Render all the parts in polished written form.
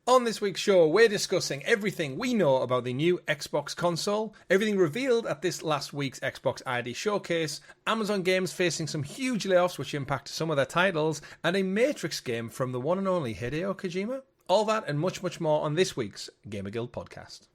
On this week's show, we're discussing everything we know about the new Xbox console, everything revealed at this last week's Xbox ID showcase, Amazon games facing some huge layoffs which impact some of their titles, and a Matrix game from the one and only Hideo Kojima. All that and much, much more on this week's GamerGuild Podcast.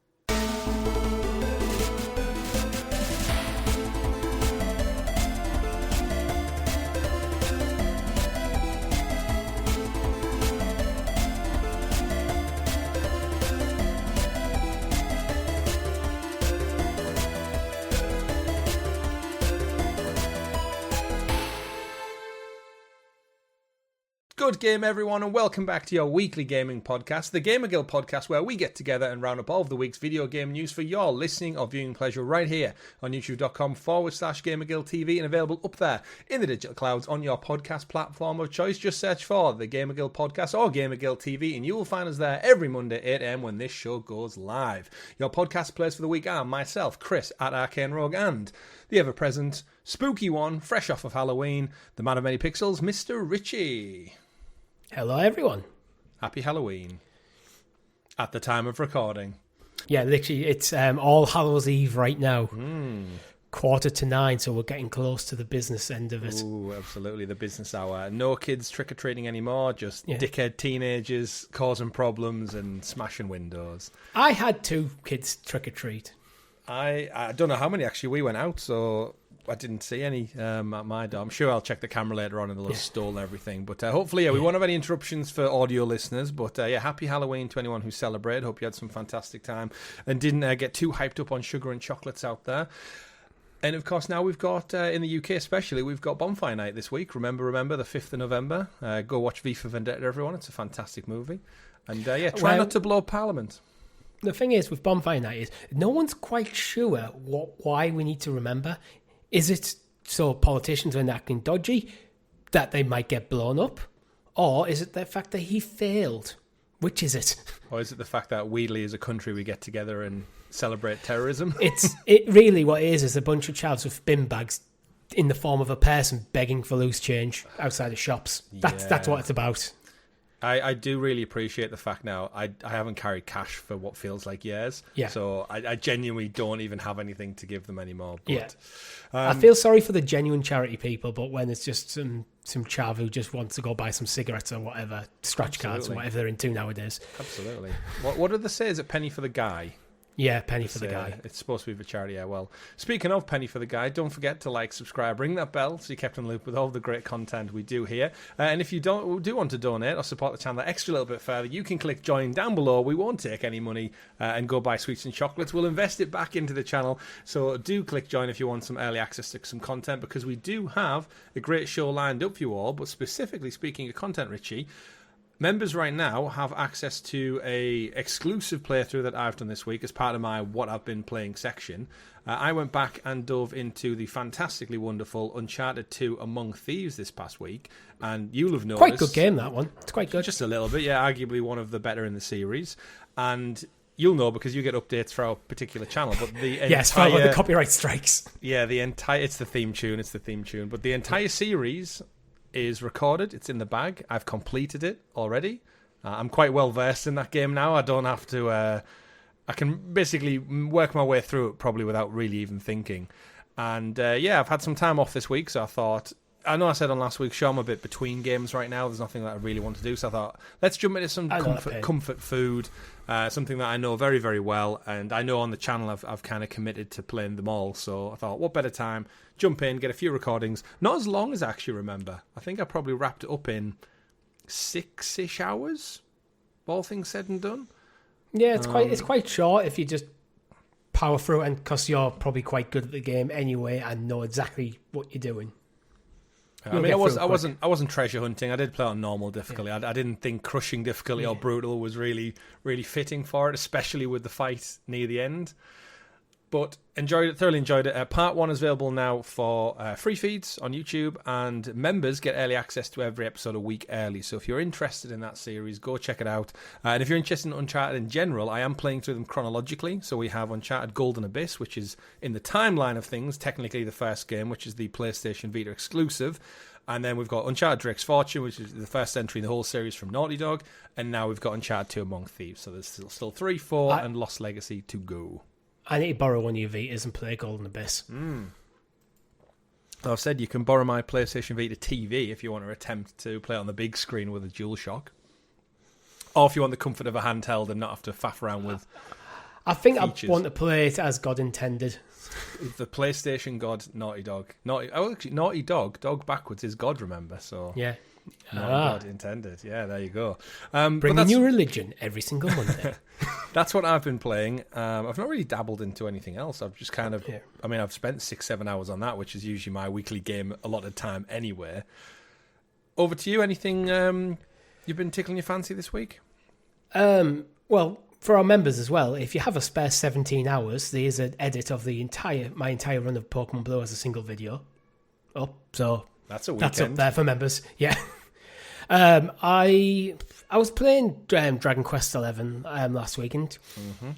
Good game, everyone, and welcome back to your weekly gaming podcast, the GamerGuild Podcast, where we get together and round up all of the week's video game news for your listening or viewing pleasure right here on youtube.com/GamerGuildTV and available up there in the digital clouds on your podcast platform of choice. Just search for the GamerGuild Podcast or GamerGuildTV and you will find us there every Monday, 8 a.m. when this show goes live. Your podcast players for the week are myself, Chris at Arcane Rogue, and the ever-present spooky one, fresh off of Halloween, the man of many pixels, Mr. Richie. Hello, everyone. Happy Halloween. At the time of recording. Yeah, literally, it's All Hallows Eve right now. 8:45, so we're getting close to the business end of it. Ooh, absolutely, the business hour. No kids trick-or-treating anymore, just dickhead teenagers causing problems and smashing windows. I had 2 kids trick-or-treat. I don't know how many, actually. We went out, so I didn't see any at my door. I'm sure I'll check the camera later on and they'll have stolen everything. But hopefully, we won't have any interruptions for audio listeners. But happy Halloween to anyone who celebrated. Hope you had some fantastic time and didn't get too hyped up on sugar and chocolates out there. And of course, now we've got, in the UK especially, we've got Bonfire Night this week. Remember, the 5th of November. Go watch V for Vendetta, everyone. It's a fantastic movie. And try not to blow Parliament. The thing is, with Bonfire Night is, no one's quite sure why we need to remember. Is it so politicians are acting dodgy that they might get blown up? Or is it the fact that he failed? Which is it? Or is it the fact that Wheatley as a country we get together and celebrate terrorism? It really what it is a bunch of chavs with bin bags in the form of a person begging for loose change outside of shops. That's what it's about. I do really appreciate the fact now I haven't carried cash for what feels like years. Yeah. So I genuinely don't even have anything to give them anymore. But, I feel sorry for the genuine charity people, but when it's just some chav who just wants to go buy some cigarettes or whatever, scratch cards or whatever they're into nowadays. Absolutely. What did they say? Is it penny for the guy? Yeah, penny for the guy. It's supposed to be for charity, yeah. Well, speaking of penny for the guy, don't forget to like, subscribe, ring that bell so you're kept in the loop with all the great content we do here. And if you do want to donate or support the channel that extra little bit further, you can click join down below. We won't take any money and go buy sweets and chocolates. We'll invest it back into the channel. So do click join if you want some early access to some content, because we do have a great show lined up for you all. But specifically speaking of content, Richie, members right now have access to a exclusive playthrough that I've done this week as part of my What I've Been Playing section. I went back and dove into the fantastically wonderful Uncharted 2 Among Thieves this past week, and you'll have noticed... Quite good game, that one. It's quite good. Just a little bit, yeah, arguably one of the better in the series. And you'll know because you get updates for our particular channel, but the yes, for the copyright strikes. Yeah, it's the theme tune, but the entire series is recorded. It's in the bag. I've completed it already. I'm quite well versed in that game now. I don't have to I can basically work my way through it probably without really even thinking. And I've had some time off this week, so I thought, I know I said on last week's show I'm a bit between games right now. There's nothing that I really want to do, so I thought let's jump into some comfort food, something that I know very, very well, and I know on the channel I've kind of committed to playing them all. So I thought, what better time? Jump in, get a few recordings. Not as long as I actually remember. I think I probably wrapped it up in 6-ish hours, all things said and done. Yeah, it's quite short if you just power through it, and because you're probably quite good at the game anyway and know exactly what you're doing. I mean, I wasn't treasure hunting. I did play on normal difficulty. Yeah. I didn't think crushing difficulty or brutal was really, really fitting for it, especially with the fight near the end. But thoroughly enjoyed it. Part 1 is available now for free feeds on YouTube, and members get early access to every episode a week early. So if you're interested in that series, go check it out. And if you're interested in Uncharted in general, I am playing through them chronologically. So we have Uncharted Golden Abyss, which is in the timeline of things, technically the first game, which is the PlayStation Vita exclusive. And then we've got Uncharted Drake's Fortune, which is the first entry in the whole series from Naughty Dog. And now we've got Uncharted 2 Among Thieves. So there's still 3, 4, and Lost Legacy to go. I need to borrow one of your Vitas and play Golden Abyss. I've said you can borrow my PlayStation Vita TV if you want to attempt to play it on the big screen with a DualShock. Or if you want the comfort of a handheld and not have to faff around with I think features. I want to play it as God intended. The PlayStation God, Naughty Dog. Naughty Dog backwards is God, remember? So Yeah. God intended. Yeah, there you go. Bring a new religion every single Monday. That's what I've been playing. I've not really dabbled into anything else. I've just kind of... Yeah. I mean, I've spent 6-7 hours on that, which is usually my weekly game a lot of time anyway. Over to you. Anything you've been tickling your fancy this week? Well, for our members as well, if you have a spare 17 hours, there's an edit of my entire run of Pokemon Blue as a single video up. So that's a weekend. That's up there for members. Yeah. I was playing Dragon Quest XI last weekend. Mm-hmm.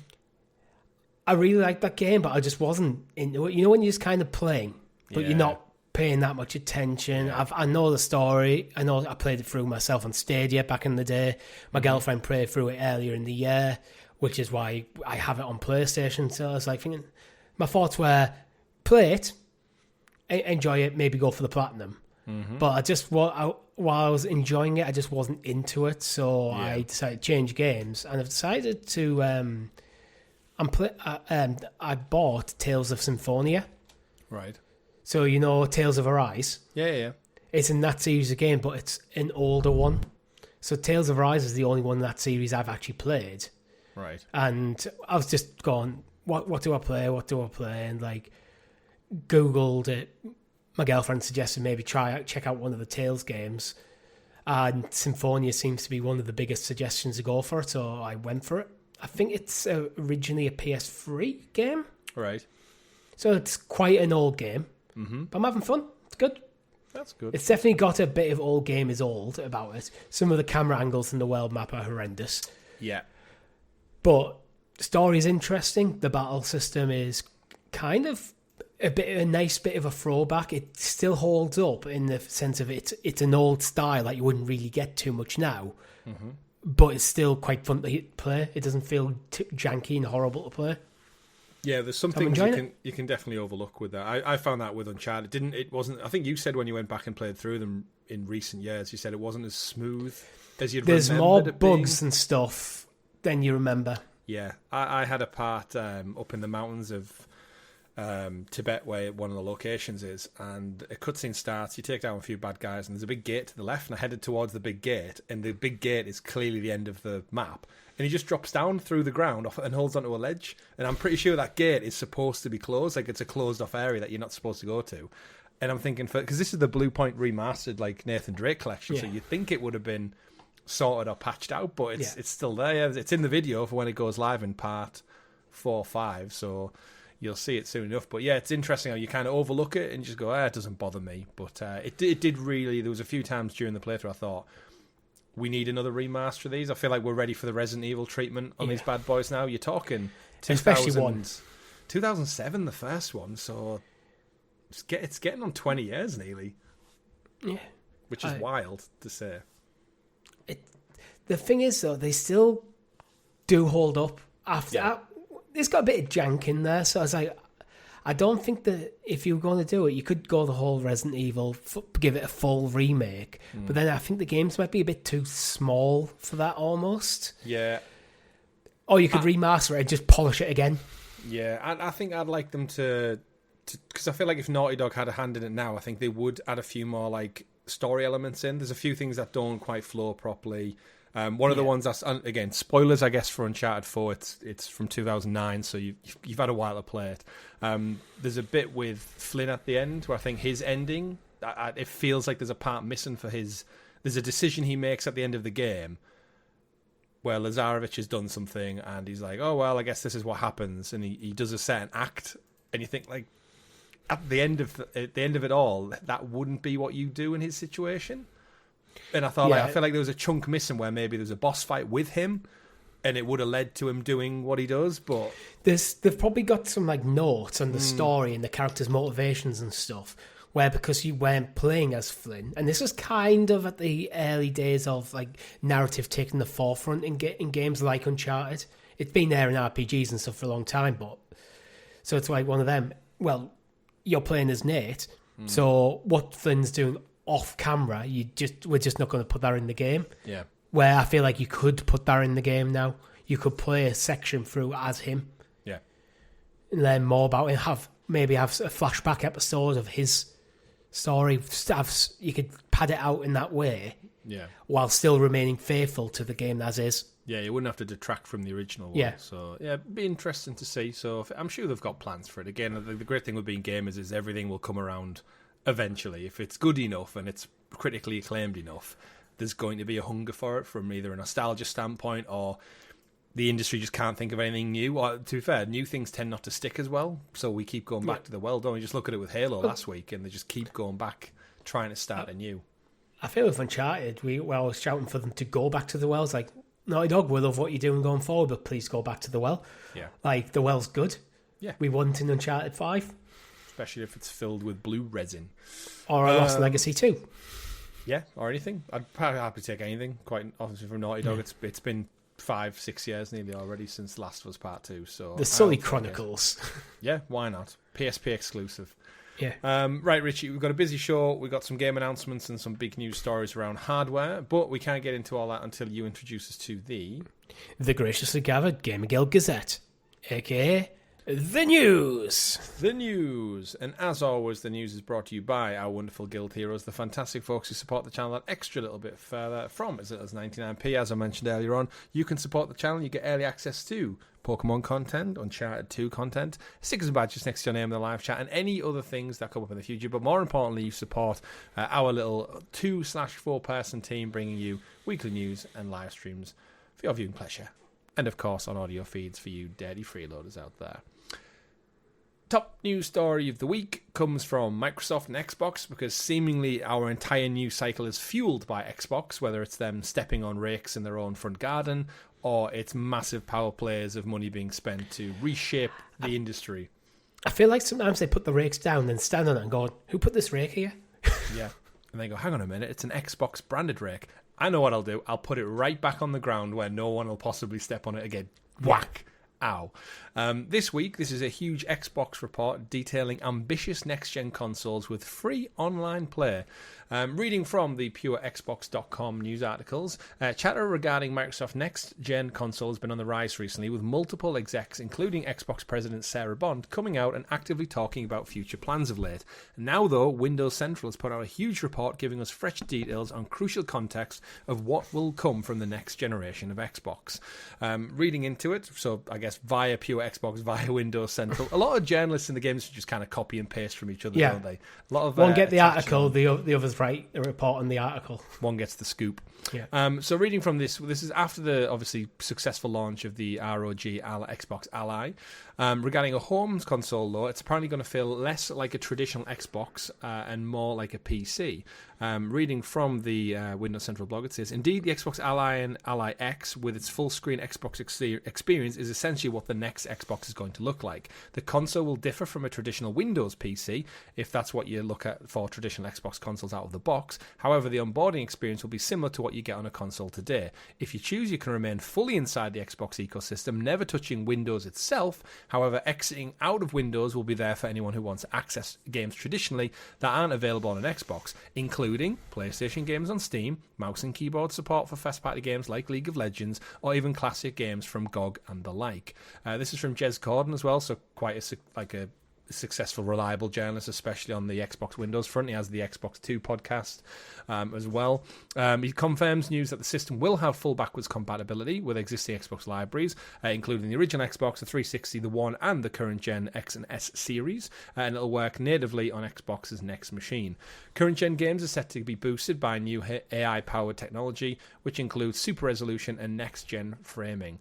I really liked that game, but I just wasn't into it. You know when you're just kind of playing, but you're not paying that much attention. Yeah. I know the story. I know I played it through myself on Stadia back in the day. My girlfriend played through it earlier in the year, which is why I have it on PlayStation. So I was like thinking, my thoughts were, play it, enjoy it, maybe go for the platinum. Mm-hmm. But I just, while I was enjoying it, I just wasn't into it. So I decided to change games, and I've decided to. I bought Tales of Symphonia. Right. So you know Tales of Arise. Yeah. It's in that series again, but it's an older one. So Tales of Arise is the only one in that series I've actually played. Right. And I was just going, what do I play? What do I play? And like Googled it. My girlfriend suggested maybe check out one of the Tales games. And Symphonia seems to be one of the biggest suggestions to go for, so I went for it. I think it's originally a PS3 game. Right. So it's quite an old game. Mm-hmm. But I'm having fun. It's good. That's good. It's definitely got a bit of old game is old about it. Some of the camera angles in the world map are horrendous. Yeah. But the story is interesting. The battle system is kind of a nice bit of a throwback. It still holds up in the sense of it's an old style that you wouldn't really get too much now. Mm-hmm. But it's still quite fun to play. It doesn't feel janky and horrible to play. Yeah, there's some things you can definitely overlook with that. I found that with Uncharted. It wasn't. I think you said when you went back and played through them in recent years, you said it wasn't as smooth as you'd. There's more bugs being. And stuff than you remember. Yeah, I had a part up in the mountains of Tibet where one of the locations is, and a cutscene starts. You take down a few bad guys, and there's a big gate to the left. And I headed towards the big gate, and the big gate is clearly the end of the map. And he just drops down through the ground and holds onto a ledge. And I'm pretty sure that gate is supposed to be closed. Like, it's a closed-off area that you're not supposed to go to. And I'm thinking, because this is the Blue Point remastered, like, Nathan Drake collection, so you'd think it would have been sorted or patched out, but it's still there. It's in the video for when it goes live in part 4 or 5, so you'll see it soon enough. But yeah, it's interesting how you kind of overlook it and just go, it doesn't bother me. But it did really, there was a few times during the playthrough I thought, we need another remaster of these. I feel like we're ready for the Resident Evil treatment on these bad boys now. You're talking 2007, the first one, so it's getting on 20 years nearly. Yeah. Which is wild to say. The thing is, though, they still do hold up. There's got a bit of jank in there, so I was like, I don't think that if you were going to do it, you could go the whole Resident Evil, give it a full remake. But then I think the games might be a bit too small for that almost. Yeah. Or you could remaster it and just polish it again. Yeah, I think I'd like them to because I feel like if Naughty Dog had a hand in it now, I think they would add a few more like story elements in. There's a few things that don't quite flow properly. One of the ones that's, again, spoilers, I guess, for Uncharted 4. It's from 2009, so you've had a while to play it. There's a bit with Flynn at the end where I think his ending, it feels like there's a part missing for his. There's a decision he makes at the end of the game where Lazarevich has done something and he's like, oh, well, I guess this is what happens. And he does a certain act, and you think, like, at the end of it all, that wouldn't be what you do in his situation. And I thought, I feel like there was a chunk missing where maybe there's a boss fight with him, and it would have led to him doing what he does. But they've probably got some like notes on the story and the characters' motivations and stuff, where because you weren't playing as Flynn, and this was kind of at the early days of like narrative taking the forefront in games like Uncharted. It's been there in RPGs and stuff for a long time, but so it's like one of them. Well, you're playing as Nate, so what Flynn's doing off camera, we're just not going to put that in the game. Yeah. Where I feel like you could put that in the game now. You could play a section through as him. Yeah. And learn more about him. Have a flashback episode of his story. You could pad it out in that way. Yeah. While still remaining faithful to the game as is. Yeah, you wouldn't have to detract from the original one. Yeah. So, yeah, it'd be interesting to see. So, I'm sure they've got plans for it. Again, the great thing with being gamers is everything will come around eventually. If it's good enough and it's critically acclaimed enough, there's going to be a hunger for it from either a nostalgia standpoint or the industry just can't think of anything new. Or, to be fair, new things tend not to stick as well. So we keep going back to the well, don't we? Just look at it with Halo last week and they just keep going back, trying to start anew. I feel with Uncharted, we were always shouting for them to go back to the well. It's like, Naughty Dog, we love what you're doing going forward, but please go back to the well. Yeah. Like, the well's good. Yeah. We want in Uncharted 5. Especially if it's filled with blue resin. Or a Lost Legacy 2. Yeah, or anything. I'd probably happy to take anything. Quite obviously from Naughty Dog, it's been 5-6 years nearly already since Last of Us Part 2. So the Sully Chronicles. Yeah, why not? PSP exclusive. Yeah. Right, Richie, we've got a busy show. We've got some game announcements and some big news stories around hardware, but we can't get into all that until you introduce us to the graciously gathered GamerGuild Gazette, aka the news. The news. And as always, the news is brought to you by our wonderful guild heroes, the fantastic folks who support the channel that extra little bit further from as little as 99p. As I mentioned earlier on, you can support the channel. You get early access to Pokemon content, Uncharted 2 content, stickers and badges next to your name in the live chat, and any other things that come up in the future. But more importantly, you support our little 2/4 person team bringing you weekly news and live streams for your viewing pleasure. And of course, on audio feeds for you dirty freeloaders out there. Top news story of the week comes from Microsoft and Xbox, because seemingly our entire news cycle is fueled by Xbox, whether it's them stepping on rakes in their own front garden or it's massive power plays of money being spent to reshape the industry. I feel like sometimes they put the rakes down and stand on it and go, who put this rake here? Yeah. And they go, hang on a minute, it's an Xbox branded rake. I know what I'll do. I'll put it right back on the ground where no one will possibly step on it again. Whack. Ow. This week, this is a huge Xbox report detailing ambitious next-gen consoles with free online play. Reading from the PureXbox.com news articles, chatter regarding Microsoft next-gen console has been on the rise recently, with multiple execs, including Xbox President Sarah Bond, coming out and actively talking about future plans of late. Now, though, Windows Central has put out a huge report giving us fresh details on crucial context of what will come from the next generation of Xbox. Reading into it, so I guess via Pure Xbox, via Windows Central, a lot of journalists in the games just kind of copy and paste from each other, don't they? A lot of one get the article, the others write the report on the article. One gets the scoop. Yeah. So reading from this is after the obviously successful launch of the ROG Xbox Ally. Regarding a home console, though, it's apparently going to feel less like a traditional Xbox and more like a PC. Reading from the Windows Central blog, it says, indeed, the Xbox Ally and Ally X with its full-screen Xbox experience is essentially what the next Xbox is going to look like. The console will differ from a traditional Windows PC, if that's what you look at for traditional Xbox consoles out of the box. However, the onboarding experience will be similar to what you get on a console today. If you choose, you can remain fully inside the Xbox ecosystem, never touching Windows itself. However, exiting out of Windows will be there for anyone who wants to access games traditionally that aren't available on an Xbox, including PlayStation games on Steam, mouse and keyboard support for first-party games like League of Legends, or even classic games from GOG and the like. This is from Jez Corden as well, so quite a successful, reliable journalist, especially on the Xbox Windows front. He has the Xbox 2 podcast as well. He confirms news that the system will have full backwards compatibility with existing Xbox libraries, including the original Xbox, the 360, the One, and the current gen X and S series, and it'll work natively on Xbox's next machine. Current gen games are set to be boosted by new AI-powered technology, which includes super resolution and next gen framing.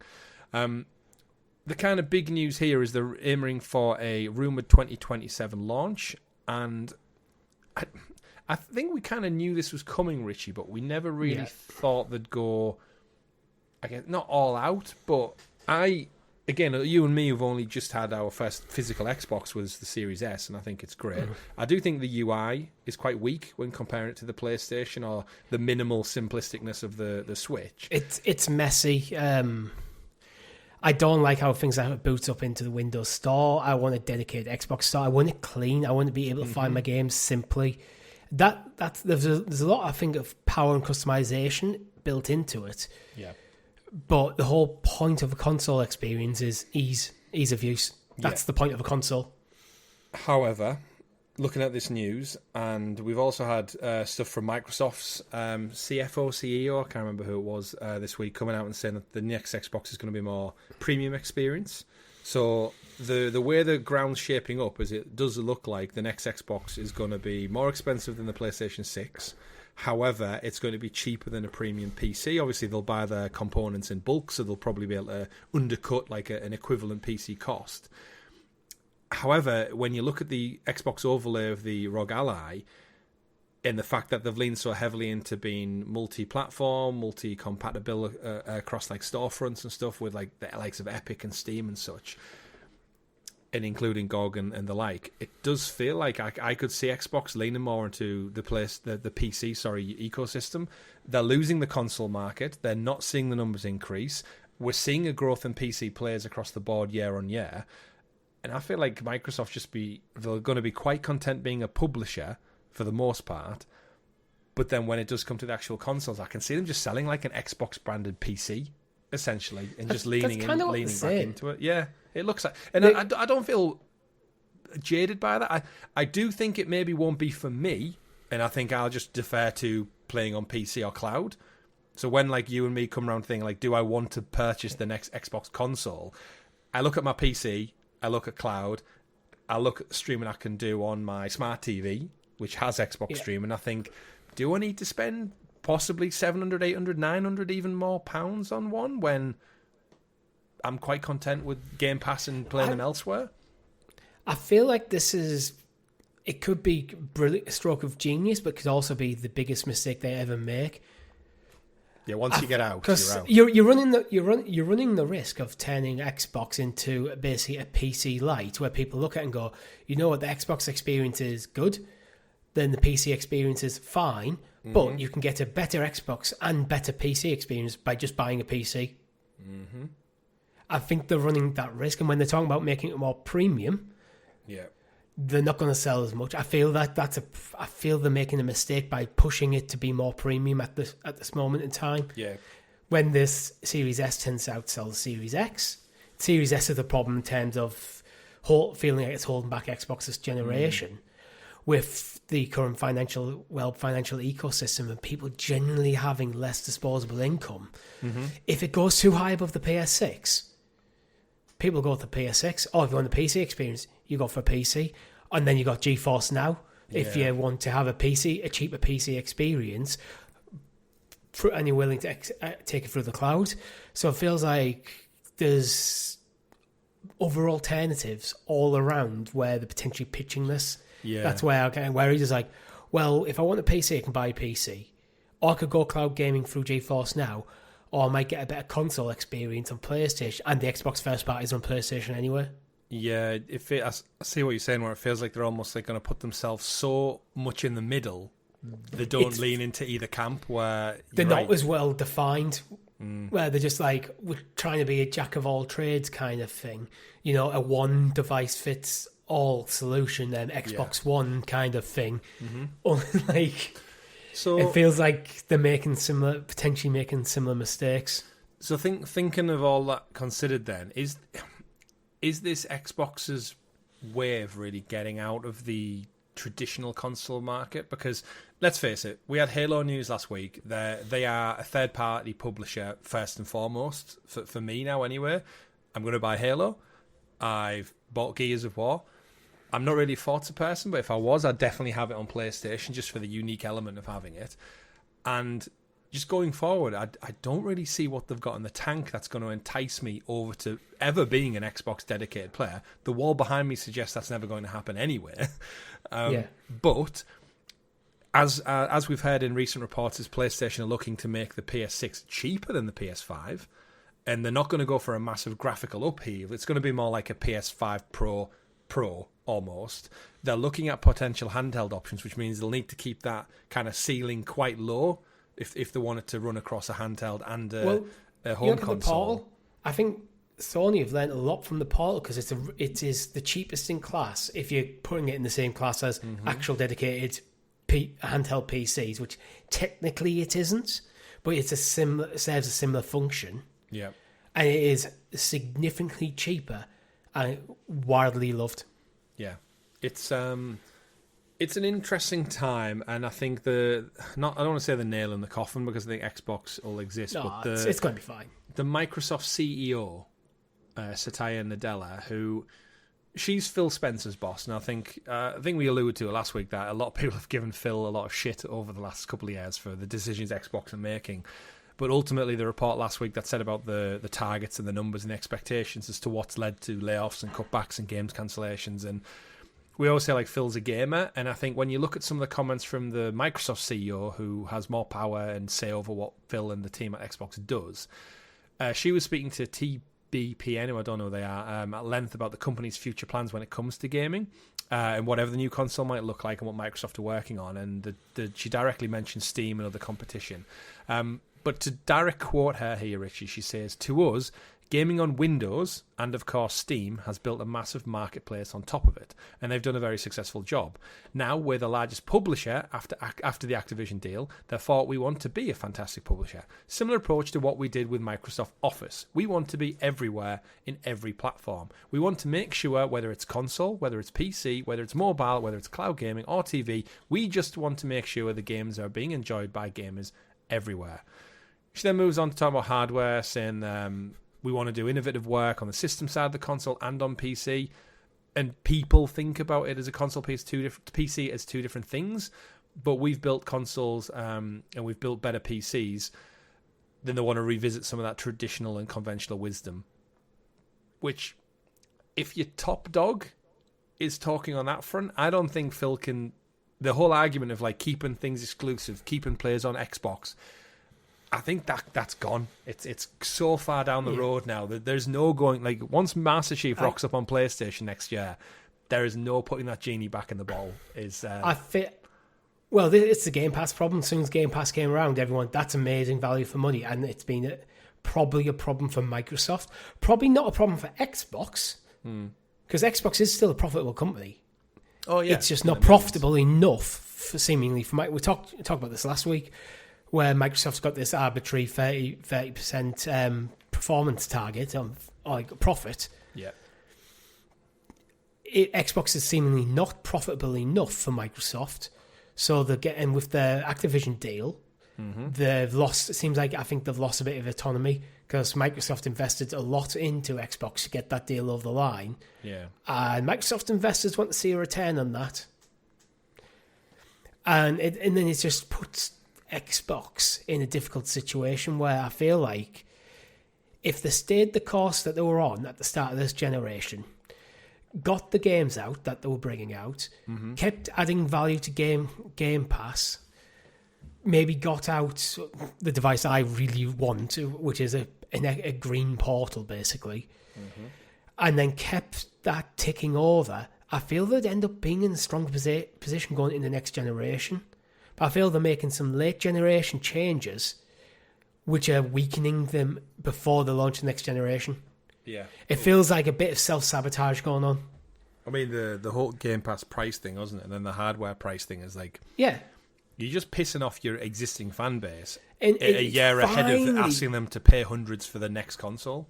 The kind of big news here is they're aiming for a rumoured 2027 launch, and I think we kind of knew this was coming, Richie, but we never really thought they'd go, I guess, not all out, but again, you and me have only just had our first physical Xbox was the Series S, and I think it's great. I do think the UI is quite weak when comparing it to the PlayStation or the minimal simplisticness of the Switch. It's messy. I don't like how things like boots up into the Windows Store. I want a dedicated Xbox Store. I want it clean. I want to be able to find my games simply. There's a lot, I think, of power and customization built into it. Yeah. But the whole point of a console experience is ease of use. That's the point of a console. However, looking at this news, and we've also had stuff from Microsoft's CFO, CEO, I can't remember who it was this week, coming out and saying that the next Xbox is going to be more premium experience. So the way the ground's shaping up is it does look like the next Xbox is going to be more expensive than the PlayStation 6. However, it's going to be cheaper than a premium PC. Obviously, they'll buy their components in bulk, so they'll probably be able to undercut like an equivalent PC cost. However, when you look at the Xbox overlay of the ROG Ally, and the fact that they've leaned so heavily into being multi-platform, multi-compatible across like storefronts and stuff with like the likes of Epic and Steam and such, and including GOG and the like, it does feel like I could see Xbox leaning more into the PC ecosystem. They're losing the console market. They're not seeing the numbers increase. We're seeing a growth in PC players across the board year on year. And I feel like Microsoft they're going to be quite content being a publisher for the most part. But then when it does come to the actual consoles, I can see them just selling like an Xbox branded PC, essentially, and just leaning back into it. Yeah. It looks like, and I don't feel jaded by that. I do think it maybe won't be for me, and I think I'll just defer to playing on PC or cloud. So when like you and me come around thinking like, do I want to purchase the next Xbox console? I look at my PC, I look at cloud, I look at the streaming I can do on my smart TV, which has Xbox Stream, and I think, do I need to spend possibly 700, 800, 900 even more pounds on one when I'm quite content with Game Pass and playing them elsewhere? I feel like it could be a stroke of genius, but could also be the biggest mistake they ever make. Yeah, once you get out, because you're out. You're running the risk of turning Xbox into basically a PC Lite, where people look at it and go, you know what, the Xbox experience is good, then the PC experience is fine, but you can get a better Xbox and better PC experience by just buying a PC. Mm-hmm. I think they're running that risk, and when they're talking about making it more premium, they're not going to sell as much. I feel I feel they're making a mistake by pushing it to be more premium at this moment in time. Yeah. When this Series S tends to outsell the Series X, Series S is the problem in terms of feeling like it's holding back Xbox's generation. With the current financial ecosystem and people generally having less disposable income, if it goes too high above the PS6, people go to the PS6. Or if you want the PC experience, you go for a PC. And then you got GeForce Now. If you want to have a cheaper PC experience, and you're willing to take it through the cloud. So it feels like there's other alternatives all around where they're potentially pitching this. Yeah. That's where he's just like, well, if I want a PC, I can buy a PC. Or I could go cloud gaming through GeForce Now. Or I might get a better console experience on PlayStation, and the Xbox first parties on PlayStation anyway. Yeah, I see what you're saying, where it feels like they're almost like going to put themselves so much in the middle, they don't lean into either camp, where they're not as well defined, where they're just like, we're trying to be a jack of all trades kind of thing. You know, a one device fits all solution, then Xbox One kind of thing. So it feels like they're potentially making similar mistakes. So thinking of all that considered, then is this Xbox's way of really getting out of the traditional console market? Because let's face it, we had Halo news last week. They are a third-party publisher first and foremost for me now. Anyway, I'm going to buy Halo. I've bought Gears of War. I'm not really a Forza person, but if I was, I'd definitely have it on PlayStation just for the unique element of having it. And just going forward, I don't really see what they've got in the tank that's going to entice me over to ever being an Xbox dedicated player. The wall behind me suggests that's never going to happen anyway. But as we've heard in recent reports, is PlayStation are looking to make the PS6 cheaper than the PS5. and they're not going to go for a massive graphical upheave. It's going to be more like a PS5 Pro almost. They're looking at potential handheld options, which means they'll need to keep that kind of ceiling quite low if they want it to run across a handheld and a home console. The Portal, I think Sony have learned a lot from the Portal because it is the cheapest in class if you're putting it in the same class as actual dedicated handheld PCs, which technically it isn't, but it serves a similar function. Yeah, and it is significantly cheaper and widely loved. Yeah, it's an interesting time, and I think I don't want to say the nail in the coffin because I think Xbox will exist, but it's going to be fine. The Microsoft CEO, Satya Nadella, who she's Phil Spencer's boss, and I think we alluded to it last week that a lot of people have given Phil a lot of shit over the last couple of years for the decisions Xbox are making. But ultimately, the report last week that said about the targets and the numbers and the expectations as to what's led to layoffs and cutbacks and games cancellations. And we always say, like, Phil's a gamer. And I think when you look at some of the comments from the Microsoft CEO, who has more power and say over what Phil and the team at Xbox does, she was speaking to TBPN, who I don't know who they are, at length about the company's future plans when it comes to gaming. And whatever the new console might look like and what Microsoft are working on. And she directly mentioned Steam and other competition. But to direct quote her here, Richie, she says, "To us, gaming on Windows and, of course, Steam has built a massive marketplace on top of it, and they've done a very successful job. Now, we're the largest publisher after the Activision deal, therefore we want to be a fantastic publisher. Similar approach to what we did with Microsoft Office. We want to be everywhere in every platform. We want to make sure, whether it's console, whether it's PC, whether it's mobile, whether it's cloud gaming or TV, we just want to make sure the games are being enjoyed by gamers everywhere." She then moves on to talk about hardware, saying we want to do innovative work on the system side of the console and on PC. And people think about it as a console PC as two different things. But we've built consoles and we've built better PCs. Then they want to revisit some of that traditional and conventional wisdom. Which, if your top dog is talking on that front, I don't think Phil can... The whole argument of like keeping things exclusive, keeping players on Xbox... I think that's gone. It's so far down the road now that there's no going... Like, once Master Chief rocks up on PlayStation next year, there is no putting that genie back in the bottle. It's the Game Pass problem. As soon as Game Pass came around, everyone, that's amazing value for money. And it's been probably a problem for Microsoft. Probably not a problem for Xbox. Because Xbox is still a profitable company. Oh, yeah. It's just not profitable enough, for we talked about this last week, where Microsoft's got this arbitrary 30% performance target on like profit. Yeah. Xbox is seemingly not profitable enough for Microsoft, so they're getting with the Activision deal. They've lost. It seems like I think they've lost a bit of autonomy because Microsoft invested a lot into Xbox to get that deal over the line. Yeah. And Microsoft investors want to see a return on that. And then it just puts Xbox in a difficult situation where I feel like if they stayed the course that they were on at the start of this generation, got the games out that they were bringing out, kept adding value to Game Pass, maybe got out the device I really want, which is a green portal basically, and then kept that ticking over, I feel they'd end up being in a stronger position going into the next generation. I feel they're making some late generation changes which are weakening them before the launch of the next generation. Yeah. It feels like a bit of self-sabotage going on. I mean, the whole Game Pass price thing, wasn't it? And then the hardware price thing is like... Yeah. You're just pissing off your existing fan base and a year ahead of asking them to pay hundreds for the next console.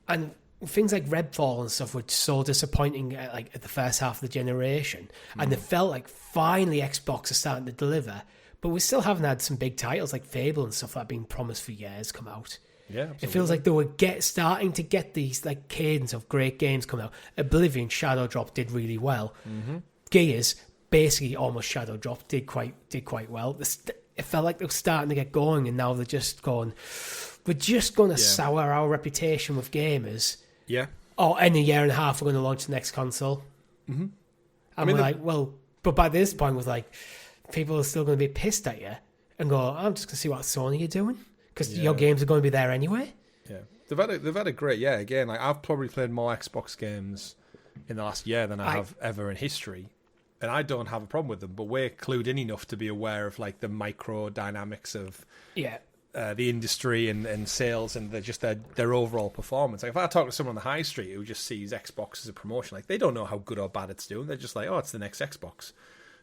And things like Redfall and stuff were so disappointing at the first half of the generation. And it felt like finally Xbox are starting to deliver. But we still haven't had some big titles like Fable and stuff that have been promised for years come out. Yeah, absolutely. It feels like they were starting to get these like cadence of great games coming out. Oblivion, Shadow Drop did really well. Gears, basically almost Shadow Drop, did quite well. It felt like they were starting to get going, and now they're just going, we're just going to sour our reputation with gamers. Yeah. Or in a year and a half, we're going to launch the next console. And we're like, well, but by this point, with like, people are still going to be pissed at you and go, I'm just going to see what Sony are doing because your games are going to be there anyway. Yeah. They've had a great year. Again, like I've probably played more Xbox games in the last year than I have ever in history, and I don't have a problem with them. But we're clued in enough to be aware of like the micro dynamics of the industry and sales and their overall performance. Like if I talk to someone on the high street who just sees Xbox as a promotion, like they don't know how good or bad it's doing. They're just like, oh, it's the next Xbox.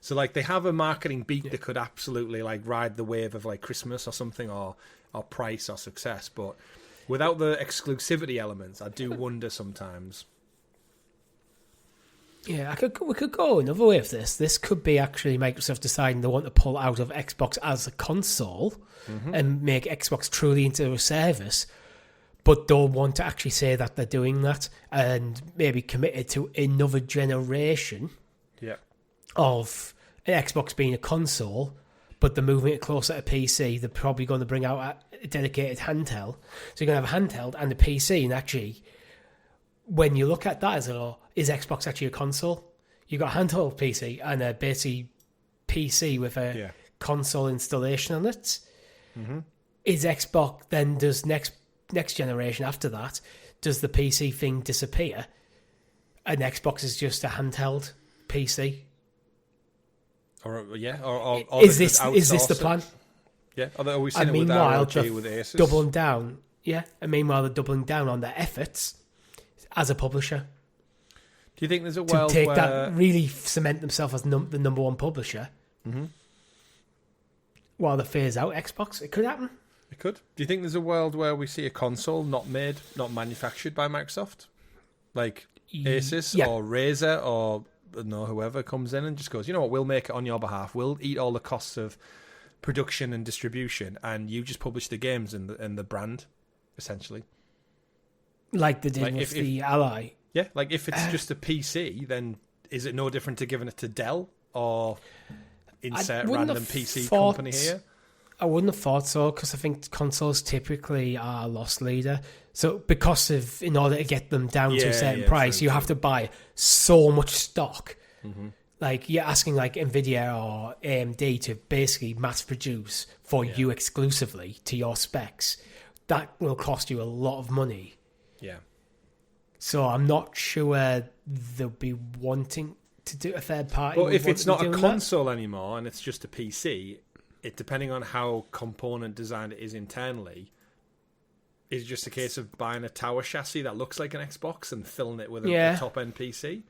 So like they have a marketing beat that could absolutely like ride the wave of like Christmas or something or price or success, but without the exclusivity elements, I do wonder sometimes. Yeah, we could go another way with this. This could be actually Microsoft deciding they want to pull out of Xbox as a console and make Xbox truly into a service, but don't want to actually say that they're doing that and maybe committed to another generation of an Xbox being a console, but they're moving it closer to PC. They're probably going to bring out a dedicated handheld. So you're going to have a handheld and a PC, and actually, when you look at that as is Xbox actually a console? You've got a handheld PC and a basic PC with a console installation on it. Is Xbox then, does next generation after that, does the PC thing disappear and Xbox is just a handheld PC? Or is this the plan? Yeah, although we've seen it with ROG, with Asus. Doubling down, and meanwhile they're doubling down on their efforts as a publisher. Do you think there's a world to take where that, really cement themselves as the number one publisher while they phase out Xbox? It could happen. It could. Do you think there's a world where we see a console not manufactured by Microsoft, like Asus or Razer or whoever comes in and just goes, you know what, we'll make it on your behalf. We'll eat all the costs of production and distribution, and you just publish the games and the brand, essentially. Like they did with the Ally. Yeah, like if it's just a PC, then is it no different to giving it to Dell or insert random PC company here? I wouldn't have thought so, because I think consoles typically are a loss leader. So in order to get them down to a certain price, you have to buy so much stock. Like you're asking like Nvidia or AMD to basically mass produce for you exclusively to your specs. That will cost you a lot of money. Yeah. So I'm not sure they'll be wanting to do a third party. Well, if it's not a console anymore and it's just a PC, it depending on how component designed it is internally, is just a case of buying a tower chassis that looks like an Xbox and filling it with a top-end PC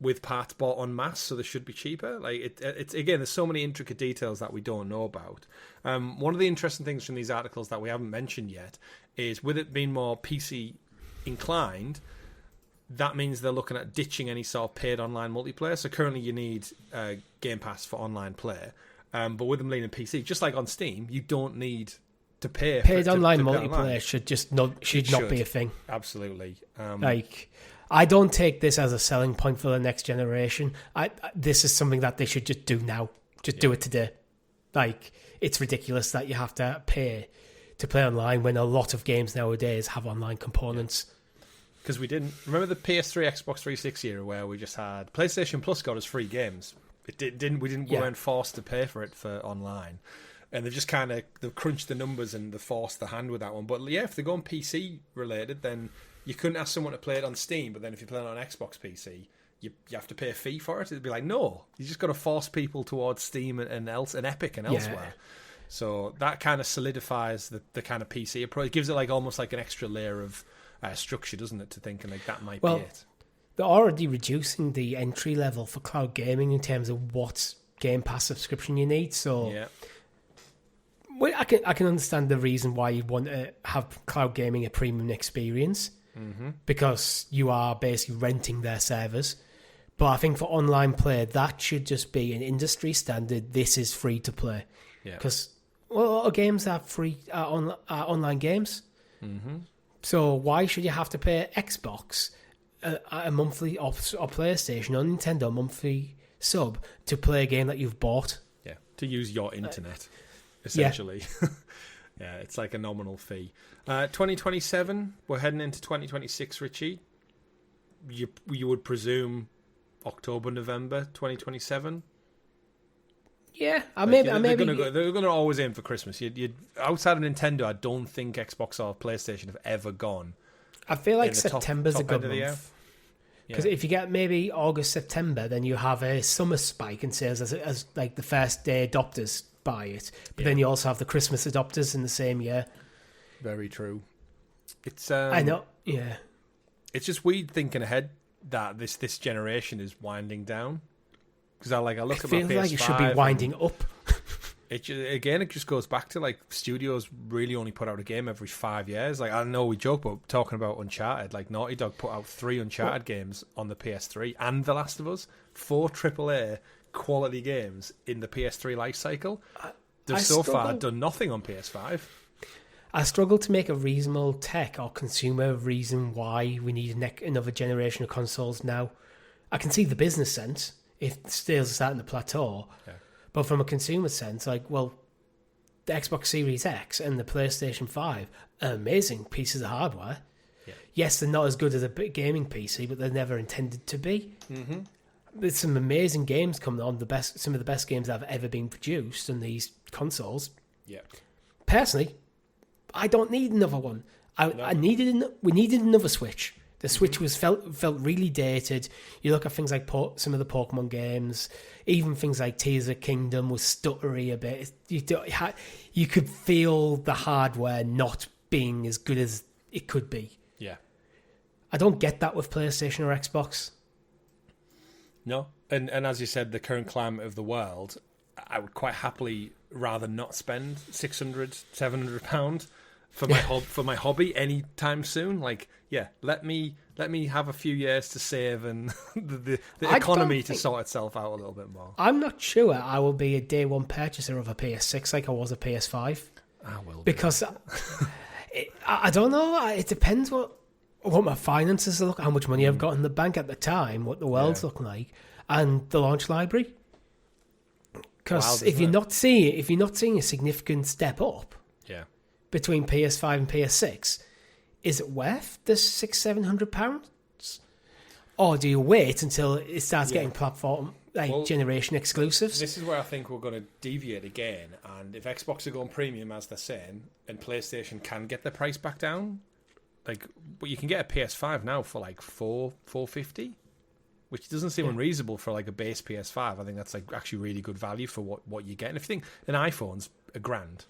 with parts bought en masse, so they should be cheaper. Like it's again, there's so many intricate details that we don't know about. One of the interesting things from these articles that we haven't mentioned yet is, with it being more PC inclined, that means they're looking at ditching any sort of paid online multiplayer. So currently you need Game Pass for online play, but with them leaning PC, just like on Steam, you don't need to pay. Paid online multiplayer should not be a thing. Absolutely. I don't take this as a selling point for the next generation. This is something that they should just do now. Just do it today. Like, it's ridiculous that you have to pay to play online when a lot of games nowadays have online components. Because we didn't remember the PS3, Xbox 360 era where we just had PlayStation Plus got us free games. We weren't forced to pay for it for online, and they've just they've crunched the numbers and they forced the hand with that one. But yeah, if they're going PC related, then you couldn't ask someone to play it on Steam. But then if you play it on Xbox PC, you have to pay a fee for it. It'd be like, no, you just got to force people towards Steam and Epic and elsewhere. So that kind of solidifies the kind of PC approach. It gives it like almost like an extra layer of structure, doesn't it, to thinking like that might be it. They're already reducing the entry level for cloud gaming in terms of what Game Pass subscription you need. So I can understand the reason why you'd want to have cloud gaming a premium experience, because you are basically renting their servers. But I think for online play, that should just be an industry standard. This is free to play. Because a lot of games are free, are online games. So why should you have to pay Xbox a monthly or PlayStation or Nintendo monthly sub to play a game that you've bought? Yeah, to use your internet, essentially. Yeah, it's like a nominal fee. 2027, we're heading into 2026, Richie. You would presume October, November 2027? Yeah, They're going to always aim for Christmas. Outside of Nintendo, I don't think Xbox or PlayStation have ever gone. I feel like September's a good end of the year. month. Because if you get maybe August, September, then you have a summer spike in sales as like the first day adopters buy it. But then you also have the Christmas adopters in the same year. Very true. It's I know, yeah. It's just weird thinking ahead that this generation is winding down. Because I look at my PS5. It feels like it should be winding up. It just goes back to like studios really only put out a game every 5 years. Like, I know we joke about talking about Uncharted. Like, Naughty Dog put out 3 Uncharted games on the PS3 and The Last of Us, 4 AAA quality games in the PS3 life cycle. They've so far done nothing on PS5. I struggle to make a reasonable tech or consumer reason why we need another generation of consoles now. I can see the business sense if sales are starting to plateau. Yeah. But from a consumer sense, like, well, the Xbox Series X and the PlayStation 5 are amazing pieces of hardware. Yeah. Yes, they're not as good as a gaming PC, but they're never intended to be. Mm-hmm. There's some amazing games coming on, some of the best games that have ever been produced on these consoles. Yeah. Personally, I don't need another one. We needed another Switch. The Switch felt really dated. You look at things like some of the Pokemon games, even things like Tears of the Kingdom was stuttery a bit. You could feel the hardware not being as good as it could be. Yeah. I don't get that with PlayStation or Xbox. No. And as you said, the current climate of the world, I would quite happily rather not spend £600, £700 for my hobby anytime soon. Like, yeah, let me have a few years to save and the economy to sort itself out a little bit more. I'm not sure I will be a day one purchaser of a PS6 like I was a PS5. I will, because I don't know. It depends what my finances look, how much money I've got in the bank at the time, what the world's looking like, and the launch library. Because if you're not seeing a significant step up, between PS5 and PS6, is it worth the £600-700? Or do you wait until it starts getting platform generation exclusives? This is where I think we're going to deviate again. And if Xbox are going premium, as they're saying, and PlayStation can get the price back down, but you can get a PS5 now for like $450, which doesn't seem unreasonable for like a base PS5. I think that's like actually really good value for what you get. And if you think an iPhone's $1,000.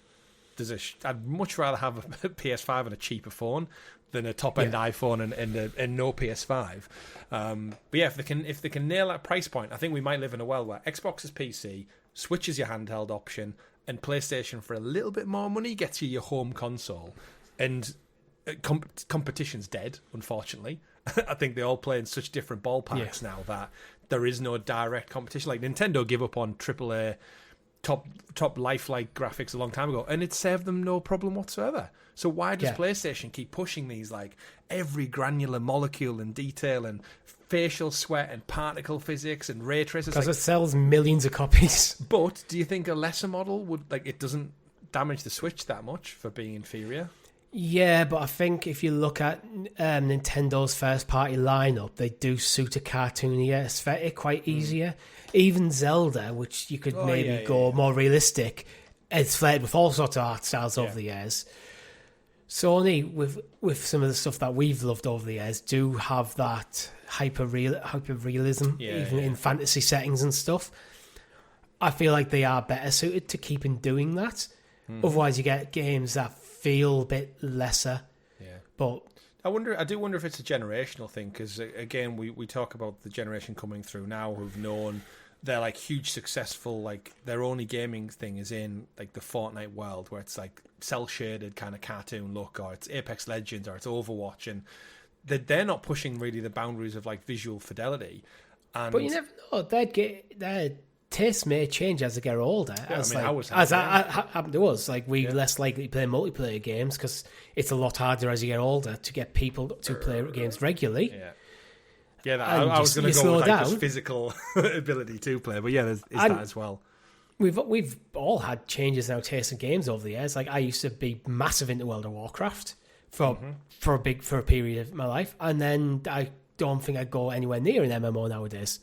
I'd much rather have a PS5 and a cheaper phone than a top-end iPhone and no PS5. But yeah, if they can nail that price point, I think we might live in a world where Xbox is PC, Switch is your handheld option, and PlayStation for a little bit more money gets you your home console. And competition's dead, unfortunately. I think they all play in such different ballparks now that there is no direct competition. Like Nintendo give up on AAA top lifelike graphics a long time ago, and it served them no problem whatsoever. So why does PlayStation keep pushing these like every granular molecule and detail and facial sweat and particle physics and ray tracers? Because it sells millions of copies. But do you think a lesser model would it doesn't damage the Switch that much for being inferior? Yeah, but I think if you look at Nintendo's first-party lineup, they do suit a cartoonier aesthetic quite easier. Even Zelda, which you could go more realistic, it's flirted with all sorts of art styles over the years. Sony, with some of the stuff that we've loved over the years, do have that hyper realism, even in fantasy settings and stuff. I feel like they are better suited to keeping doing that. Otherwise, you get games that feel a bit lesser. Yeah, but I do wonder if it's a generational thing, because again, we talk about the generation coming through now who've known they're like huge successful, like their only gaming thing is in like the Fortnite world where it's like cell shaded kind of cartoon look, or it's Apex Legends, or it's Overwatch, and they're not pushing really the boundaries of like visual fidelity. But you never know, their tastes may change as they get older. As happened to us, like we're less likely to play multiplayer games because it's a lot harder as you get older to get people to play games regularly. I was going to go with like just physical ability to play, but there's that as well. We've all had changes in our taste in games over the years. Like I used to be massive into World of Warcraft for a period of my life, and then I don't think I'd go anywhere near an MMO nowadays.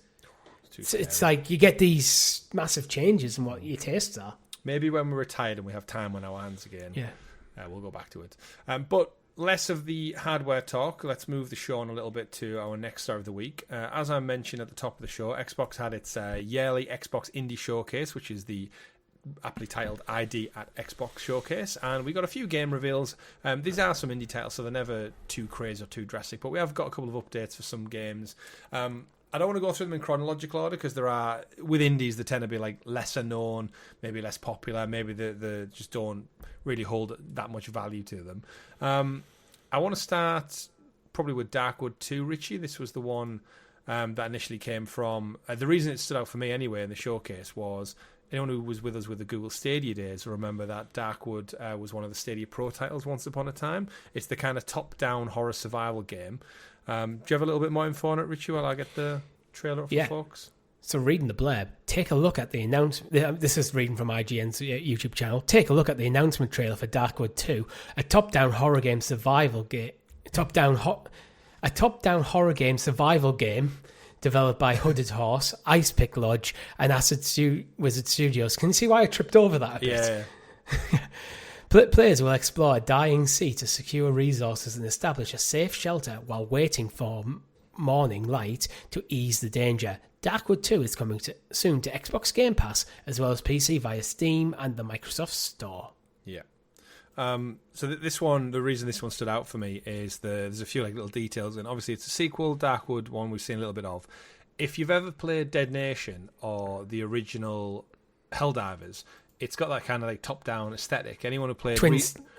It's like you get these massive changes in what your tastes are. Maybe when we're retired and we have time on our hands again, we'll go back to it. But less of the hardware talk. Let's move the show on a little bit to our next story of the week. As I mentioned at the top of the show, Xbox had its yearly Xbox Indie Showcase, which is the aptly titled ID at Xbox Showcase, and we got a few game reveals. These are some indie titles, so they're never too crazy or too drastic, but we have got a couple of updates for some games. I don't want to go through them in chronological order because there are, with indies, they tend to be like lesser known, maybe less popular, maybe they just don't really hold that much value to them. I want to start probably with Darkwood 2, Richie. This was the one that initially came from... the reason it stood out for me anyway in the showcase was anyone who was with us with the Google Stadia days will remember that Darkwood was one of the Stadia Pro titles once upon a time. It's the kind of top-down horror survival game. Do you have a little bit more info on it, Richie, while I get the trailer up for folks? So reading the blurb, take a look at the announcement. This is reading from IGN's YouTube channel. Take a look at the announcement trailer for Darkwood 2, a top-down horror game survival game. A top-down horror game survival game developed by Hooded Horse, Ice Pick Lodge, and Acid Wizard Studios. Can you see why I tripped over that a bit? Yeah. Players will explore a dying sea to secure resources and establish a safe shelter while waiting for morning light to ease the danger. Darkwood 2 is coming soon to Xbox Game Pass, as well as PC via Steam and the Microsoft Store. Yeah. So this one, the reason this one stood out for me is there's a few like little details, and obviously it's a sequel, Darkwood, one we've seen a little bit of. If you've ever played Dead Nation or the original Helldivers, it's got that kind of like top-down aesthetic. Anyone who played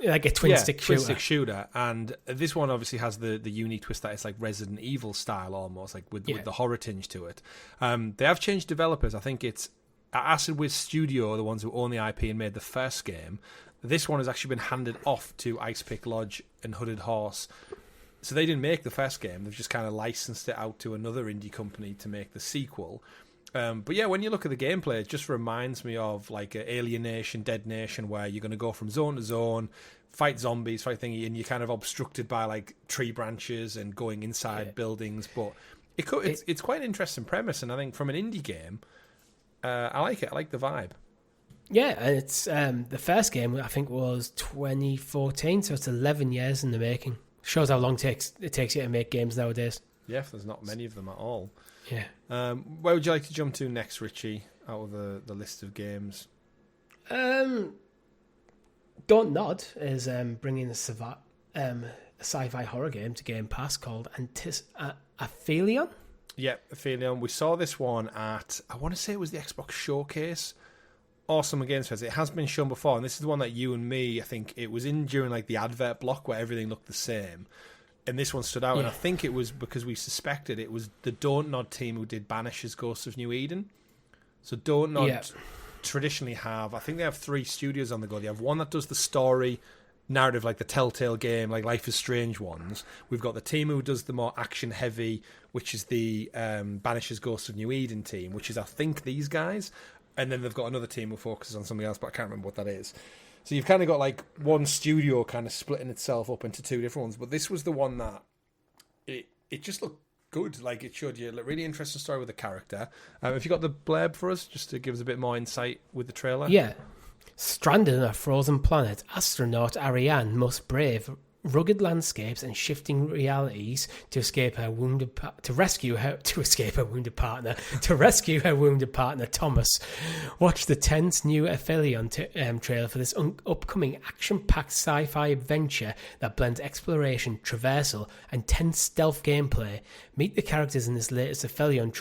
like a twin-stick shooter, and this one obviously has the unique twist that it's like Resident Evil style almost, like with the horror tinge to it. They have changed developers. I think it's Acid Wizard Studio, the ones who own the IP and made the first game. This one has actually been handed off to Ice Pick Lodge and Hooded Horse. So they didn't make the first game. They've just kind of licensed it out to another indie company to make the sequel. But yeah, when you look at the gameplay, it just reminds me of like Alien Nation, Dead Nation, where you're going to go from zone to zone, fight zombies, fight thingy, and you're kind of obstructed by like tree branches and going inside buildings. But it's quite an interesting premise, and I think from an indie game, I like it. I like the vibe. Yeah, and it's the first game I think was 2014, so it's 11 years in the making. Shows how long it takes you to make games nowadays. Yeah, there's not many of them at all. Yeah. Where would you like to jump to next, Richie, out of the list of games? Don't Nod is bringing a sci-fi horror game to Game Pass called Aphelion. Yeah, Aphelion. We saw this one at, I want to say it was the Xbox Showcase. Awesome Games Fest. It has been shown before, and this is the one that you and me, I think it was in during like the advert block where everything looked the same. And this one stood out, and I think it was because we suspected it was the Don't Nod team who did Banish's Ghosts of New Eden. So Don't Nod traditionally have, I think they have 3 studios on the go. They have one that does the story narrative, like the Telltale game, like Life is Strange ones. We've got the team who does the more action heavy, which is the Banish's Ghosts of New Eden team, which is I think these guys. And then they've got another team who focuses on something else, but I can't remember what that is. So you've kind of got like one studio kind of splitting itself up into 2 different ones. But this was the one that it just looked good. Like it showed you a really interesting story with the character. Have you got the blurb for us just to give us a bit more insight with the trailer? Yeah. Stranded on a frozen planet, astronaut Ariane must brave rugged landscapes and shifting realities to rescue her wounded partner Thomas. Watch the tense new Aphelion trailer for this upcoming action-packed sci-fi adventure that blends exploration, traversal, and tense stealth gameplay. Meet the characters in this latest Aphelion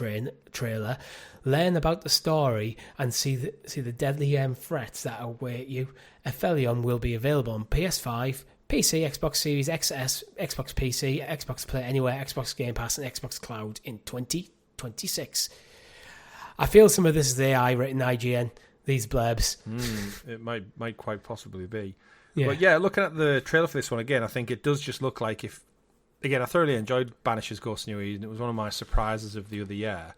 trailer. Learn about the story and see the deadly threats that await you. Aphelion will be available on PS5, PC, Xbox Series XS, Xbox PC, Xbox Play Anywhere, Xbox Game Pass, and Xbox Cloud in 2026. I feel some of this is AI written IGN, these blurbs. It might quite possibly be. Yeah. But yeah, looking at the trailer for this one again, I think it does just look like I thoroughly enjoyed Banish's Ghost of New Eden. It was one of my surprises of the other year.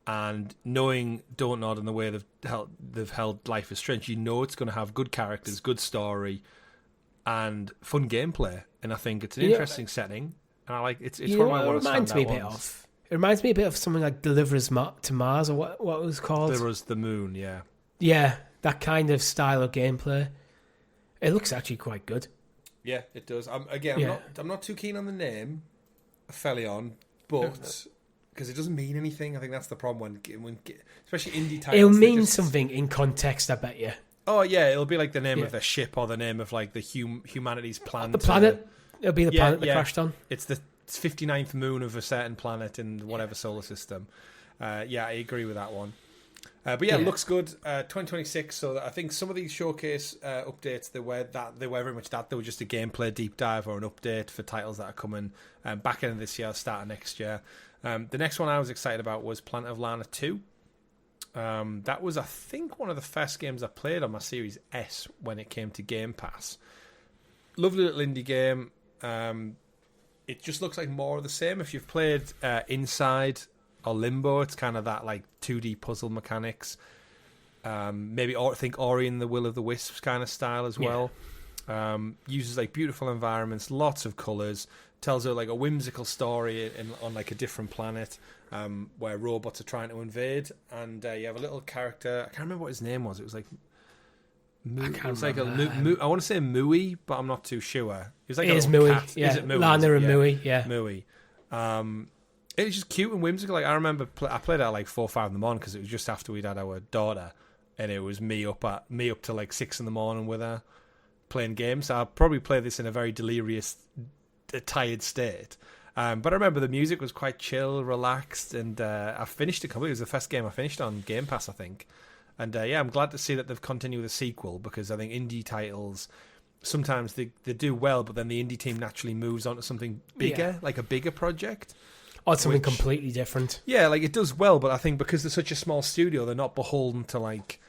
And knowing Don't Nod and the way they've held Life is Strange, you know it's going to have good characters, good story, and fun gameplay. And I think it's an interesting setting, and I like it's one of my ones. It reminds me a bit of It reminds me a bit of something like Deliverers to Mars, or what it was called. Deliverers the Moon, yeah. Yeah, that kind of style of gameplay. It looks actually quite good. Yeah, it does. I'm not too keen on the name, Felion, but because it doesn't mean anything. I think that's the problem when especially indie titles. It'll mean something in context, I bet you. Oh yeah, it'll be like the name of the ship or the name of like the humanity's plan. The planet. It'll be the planet that crashed on. It's the 59th moon of a certain planet in whatever solar system. Yeah, I agree with that one. But yeah, it looks good. 2026. So I think some of these showcase updates they were very much that. They were just a gameplay deep dive or an update for titles that are coming back end of this year, start of next year. The next one I was excited about was Planet of Lana 2. That was, I think, one of the first games I played on my Series S when it came to Game Pass. Lovely little indie game. It just looks like more of the same. If you've played Inside or Limbo, it's kind of that like 2D puzzle mechanics. Maybe think Ori and the Will of the Wisps kind of style as well. Uses like beautiful environments, lots of colours. Tells like a whimsical story on like a different planet where robots are trying to invade, and you have a little character. I can't remember what his name was. It was like I want to say Mui, but I'm not too sure. It was like it is Mui. Cat. Yeah, is it Mui? Lana and Mui. Yeah, Mui. It was just cute and whimsical. Like I remember, I played it at like 4 or 5 in the morning because it was just after we'd had our daughter, and it was me up to like 6 in the morning with her playing games. So I'll probably play this in a very delirious, tired state. But I remember the music was quite chill, relaxed, and I finished it completely. It was the first game I finished on Game Pass, I think. And I'm glad to see that they've continued the sequel, because I think indie titles, sometimes they do well, but then the indie team naturally moves on to something bigger, like a bigger project. Or something completely different. Yeah, like it does well, but I think because they're such a small studio, they're not beholden to like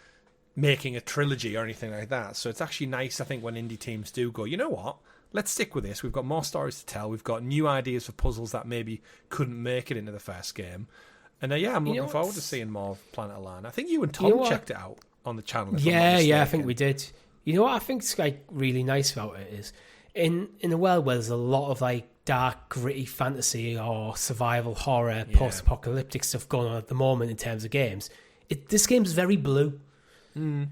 making a trilogy or anything like that. So it's actually nice, I think, when indie teams do go, you know what? Let's stick with this. We've got more stories to tell. We've got new ideas for puzzles that maybe couldn't make it into the first game. And I'm looking forward to seeing more of Planet of Lana. I think you and Tom checked it out on the channel. Yeah, I think we did. You know what I think's like really nice about it is in a world where there's a lot of like dark, gritty fantasy or survival horror, post-apocalyptic stuff going on at the moment in terms of games. This game's very blue. Mm.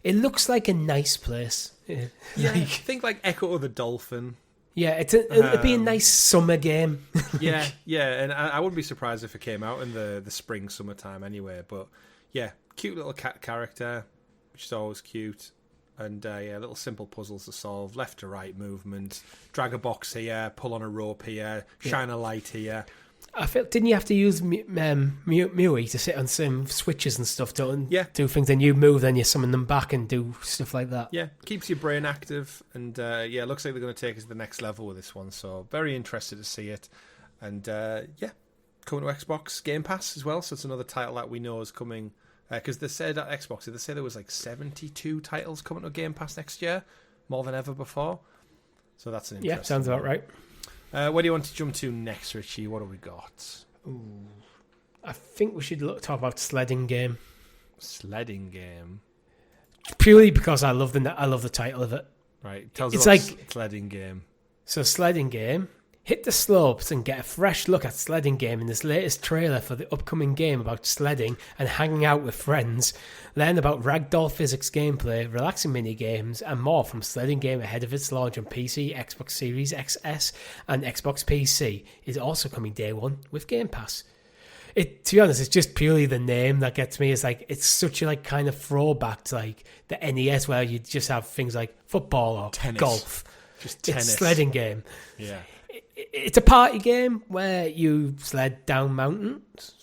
It looks like a nice place. Yeah, I think like Echo of the Dolphin. Yeah, it'd be a nice summer game. yeah, and I wouldn't be surprised if it came out in the spring, summertime anyway. But yeah, cute little cat character, which is always cute. And little simple puzzles to solve, left to right movement, drag a box here, pull on a rope here, shine a light here. I felt, didn't you have to use Mui to sit on some switches and stuff, do things, then you move, then you summon them back and do stuff like that? Yeah, keeps your brain active, and it looks like they're going to take us to the next level with this one, so very interested to see it. And coming to Xbox Game Pass as well, so it's another title that we know is coming, because they said at Xbox, they say there was like 72 titles coming to Game Pass next year, more than ever before, so that's an interesting sounds about right. Where do you want to jump to next, Richie? What have we got? Ooh, I think we should talk about Sledding Game. Sledding Game, purely because I love the title of it. Right, tell us about Sledding Game. So Sledding Game, hit the slopes and get a fresh look at Sledding Game in this latest trailer for the upcoming game about sledding and hanging out with friends. Learn about ragdoll physics gameplay, relaxing mini-games, and more from Sledding Game ahead of its launch on PC, Xbox Series XS, and Xbox PC. It's also coming day one with Game Pass. To be honest, it's just purely the name that gets me. It's like it's such a like kind of throwback to like the NES, where you just have things like football or tennis. Golf. Just tennis. It's Sledding Game. Yeah. It's a party game where you sled down mountains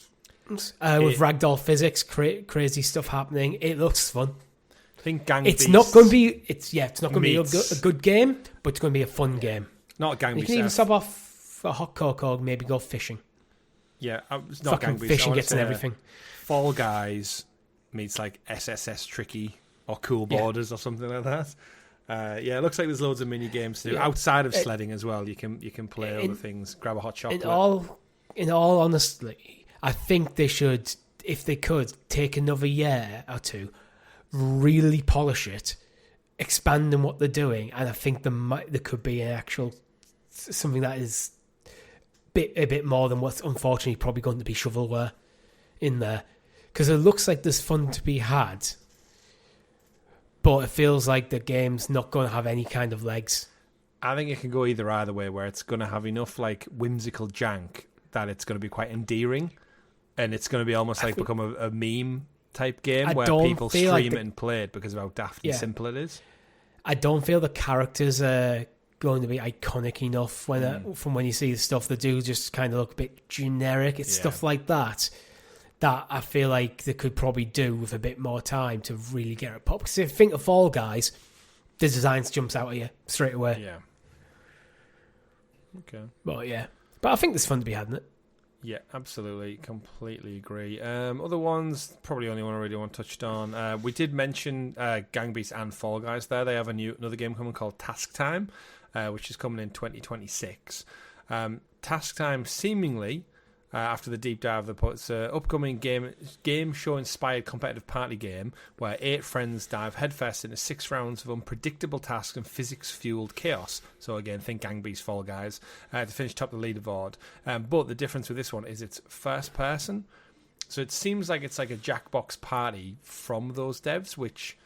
with ragdoll physics, crazy stuff happening. It looks fun. I think Gang It's Beasts not going to be. It's not going to be a good game, but it's going to be a fun game. Not Gang Beasts. You can even stop off for a hot cocoa, maybe go fishing. Yeah, it's not Gang Beasts. Fishing gets and everything. Fall Guys meets like SSS Tricky or Cool Borders or something like that. It looks like there's loads of mini games to do outside of sledding as well. You can play other things. Grab a hot chocolate. In all honesty, I think they should, if they could, take another year or two, really polish it, expand on what they're doing, and I think there could be an actual something that is a bit more than what's unfortunately probably going to be shovelware in there, because it looks like there's fun to be had, but it feels like the game's not going to have any kind of legs. I think it can go either way, where it's going to have enough like whimsical jank that it's going to be quite endearing, and it's going to be almost like become a meme type game where people stream it and play it because of how daft and simple it is. I don't feel the characters are going to be iconic enough from when you see the stuff they do just kind of look a bit generic. It's stuff like that I feel like they could probably do with a bit more time to really get it pop. Because if you think of Fall Guys, the designs jumps out at you straight away. Yeah. Okay. But I think there's fun to be had in it. Yeah, absolutely. Completely agree. Other ones, probably only one I really want touched on. We did mention Gang Beasts and Fall Guys there. They have another game coming called Task Time, which is coming in 2026. Task Time, seemingly, after the deep dive, it's an upcoming game show-inspired competitive party game where 8 friends dive headfirst into 6 rounds of unpredictable tasks and physics-fueled chaos. So again, think Gang Beasts, Fall Guys, to finish top of the leaderboard. But the difference with this one is it's first person. So it seems like it's like a Jackbox party from those devs, which...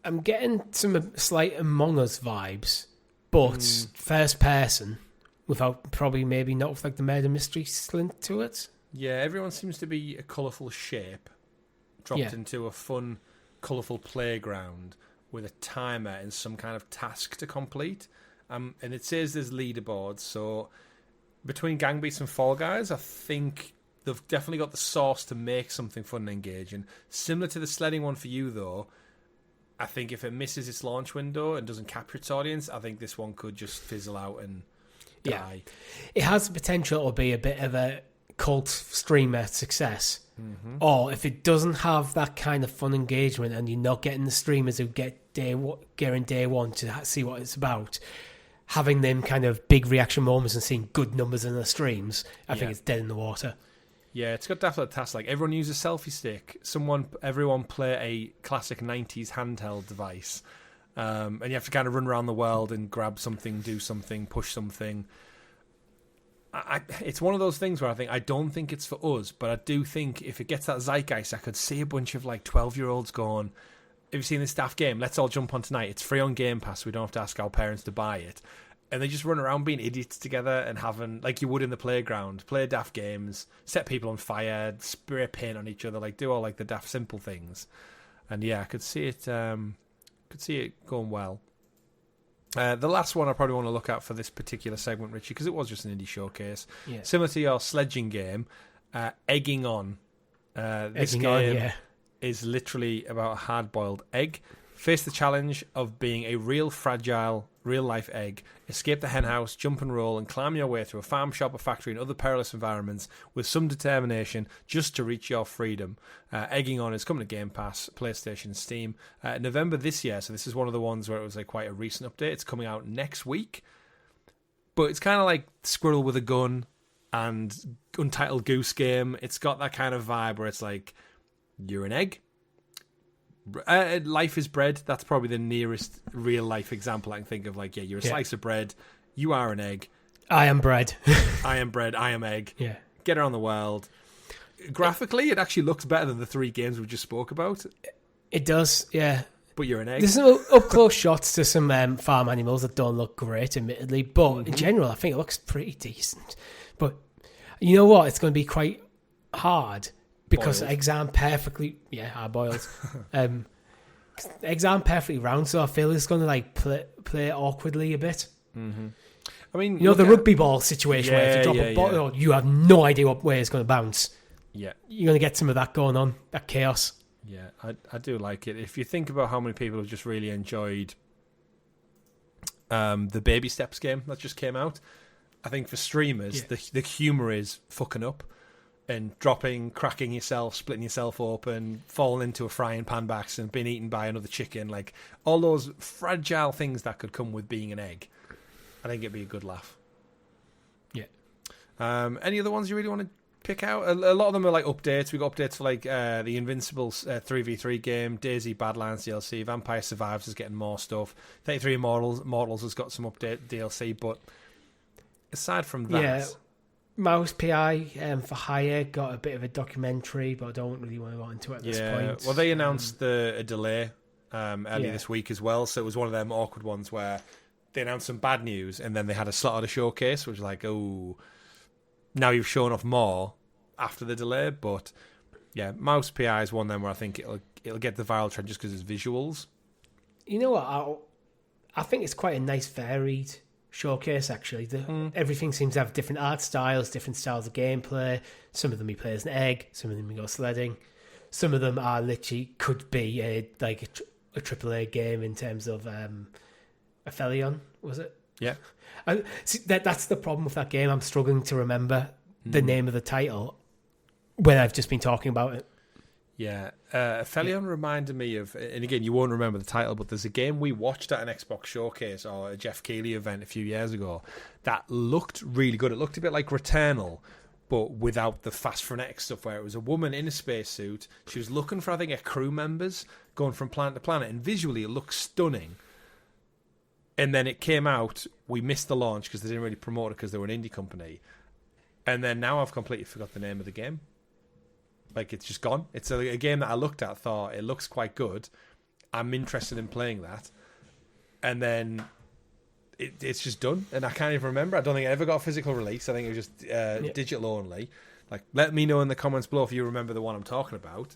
I'm getting some slight Among Us vibes, but first person... without probably maybe not with like the murder mystery slint to it. Yeah, everyone seems to be a colourful shape dropped into a fun, colourful playground with a timer and some kind of task to complete. And it says there's leaderboards, so between Gang Beasts and Fall Guys, I think they've definitely got the sauce to make something fun and engaging. Similar to the sledding one for you, though, I think if it misses its launch window and doesn't capture its audience, I think this one could just fizzle out and... Yeah, it has the potential to be a bit of a cult streamer success. Mm-hmm. Or if it doesn't have that kind of fun engagement and you're not getting the streamers who get day one to see what it's about, having them kind of big reaction moments and seeing good numbers in the streams, I think it's dead in the water. Yeah, it's got definitely tasks like everyone use a selfie stick. Everyone play a classic 90s handheld device. And you have to kind of run around the world and grab something, do something, push something. It's one of those things where I don't think it's for us, but I do think if it gets that zeitgeist, I could see a bunch of like 12-year-olds going, have you seen this daft game? Let's all jump on tonight. It's free on Game Pass. We don't have to ask our parents to buy it. And they just run around being idiots together and having, like you would in the playground, play daft games, set people on fire, spray paint on each other, like do all like the daft simple things. And yeah, I could see it... could see it going well. The last one I probably want to look at for this particular segment, Richie, because it was just an indie showcase. Yeah. Similar to your sledging game, Egging On. This game is literally about a hard-boiled egg. Face the challenge of being a real fragile, real-life egg. Escape the henhouse, jump and roll, and climb your way through a farm, shop, a factory, and other perilous environments with some determination just to reach your freedom. Egging On is coming to Game Pass, PlayStation, Steam. November this year, so this is one of the ones where it was like quite a recent update. It's coming out next week. But it's kind of like Squirrel with a Gun and Untitled Goose Game. It's got that kind of vibe where it's like, you're an egg. Life is bread. That's probably the nearest real life example I can think of. Like, you're a slice of bread. You are an egg. I am bread. I am bread. I am egg. Yeah. Get around the world. Graphically, it actually looks better than the 3 games we just spoke about. It does, yeah. But you're an egg. There's some up close shots to some farm animals that don't look great, admittedly. But in general, I think it looks pretty decent. But you know what? It's going to be quite hard. Because boiled. eggs aren't perfectly... Yeah, hard boiled. Eggs aren't perfectly round, so I feel it's going to like play awkwardly a bit. Mm-hmm. I mean... You know, the rugby ball situation where if you drop a ball, you have no idea where it's going to bounce. Yeah. You're going to get some of that going on, that chaos. Yeah, I do like it. If you think about how many people have just really enjoyed the Baby Steps game that just came out, I think for streamers, the humour is fucking up. And dropping, cracking yourself, splitting yourself open, falling into a frying pan by accident, being eaten by another chicken, like all those fragile things that could come with being an egg. I think it'd be a good laugh. Yeah. Any other ones you really want to pick out? A lot of them are like updates. We got updates for like the Invincibles 3v3 game, Daisy Badlands DLC, Vampire Survivors is getting more stuff. 33 Immortals has got some update DLC, but aside from that... Yeah. Mouse PI for Hire got a bit of a documentary, but I don't really want to go into it at this point. Well, they announced a delay earlier this week as well, so it was one of them awkward ones where they announced some bad news and then they had a slot at a showcase, which was like, oh, now you've shown off more after the delay. But yeah, Mouse PI is one of them where I think it'll get the viral trend just because it's visuals. You know what? I think it's quite a nice varied showcase, actually. Everything seems to have different art styles, different styles of gameplay. Some of them he plays an egg, some of them he goes sledding. Some of them are literally could be a AAA game in terms of Aphelion, was it? Yeah. See, that's the problem with that game. I'm struggling to remember the name of the title when I've just been talking about it. Yeah, Aphelion reminded me of, and again, you won't remember the title, but there's a game we watched at an Xbox showcase or a Jeff Keighley event a few years ago that looked really good. It looked a bit like Returnal, but without the fast frenetic stuff, where it was a woman in a spacesuit. She was looking for, I think, her crew members going from planet to planet, and visually it looked stunning. And then it came out, we missed the launch because they didn't really promote it because they were an indie company. And then now I've completely forgot the name of the game. Like, it's just gone. It's a game that I looked at, thought, it looks quite good. I'm interested in playing that. And then it's just done. And I can't even remember. I don't think it ever got a physical release. I think it was just digital only. Like, let me know in the comments below if you remember the one I'm talking about.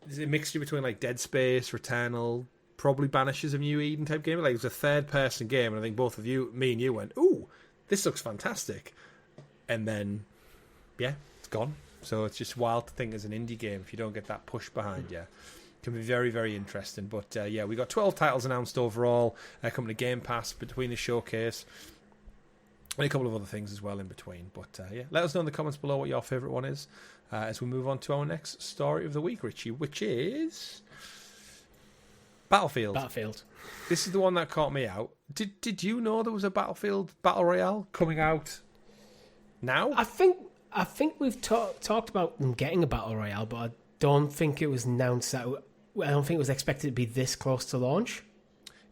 It's a mixture between, like, Dead Space, Returnal, probably Banishes of New Eden type game. Like, it was a third-person game, and I think both of you, me and you, went, ooh, this looks fantastic. And then, yeah, it's gone. So it's just wild to think as an indie game, if you don't get that push behind you, it can be very, very interesting. But yeah, we got 12 titles announced overall, coming to Game Pass between the showcase, and a couple of other things as well in between. But yeah, let us know in the comments below what your favourite one is as we move on to our next story of the week, Richie, which is Battlefield. This is the one that caught me out. Did you know there was a Battlefield Battle Royale coming out now? I think we've talked about them getting a Battle Royale, but I don't think it was announced that. I don't think it was expected to be this close to launch.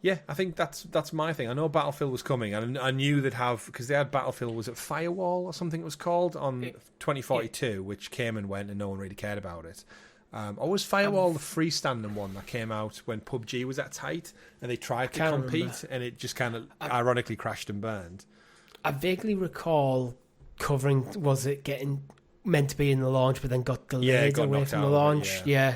Yeah, I think that's my thing. I know Battlefield was coming, and I knew they'd have, because they had Battlefield, was it Firewall or something it was called, on 2042, which came and went and no one really cared about it. Or was Firewall the freestanding one that came out when PUBG was at its height, and they tried to compete, and it just kind of ironically crashed and burned? I vaguely recall covering, was it getting meant to be in the launch but then got delayed away from the launch? Yeah.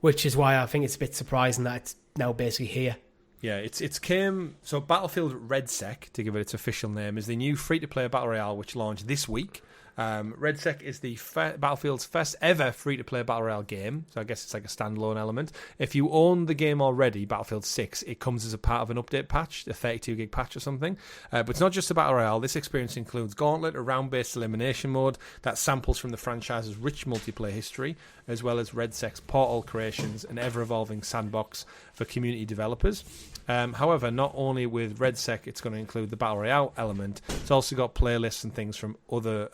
Which is why I think it's a bit surprising that it's now basically here. Yeah, it's came, so Battlefield RedSec, to give it its official name, is the new free-to-play Battle Royale which launched this week. RedSec is the Battlefield's first ever free-to-play Battle Royale game, so I guess it's like a standalone element. If you own the game already, Battlefield 6, it comes as a part of an update patch, a 32-gig patch or something. But it's not just a Battle Royale. This experience includes Gauntlet, a round-based elimination mode that samples from the franchise's rich multiplayer history, as well as RedSec's Portal creations, an ever-evolving sandbox for community developers. However, not only with RedSec, it's going to include the Battle Royale element. It's also got playlists and things from other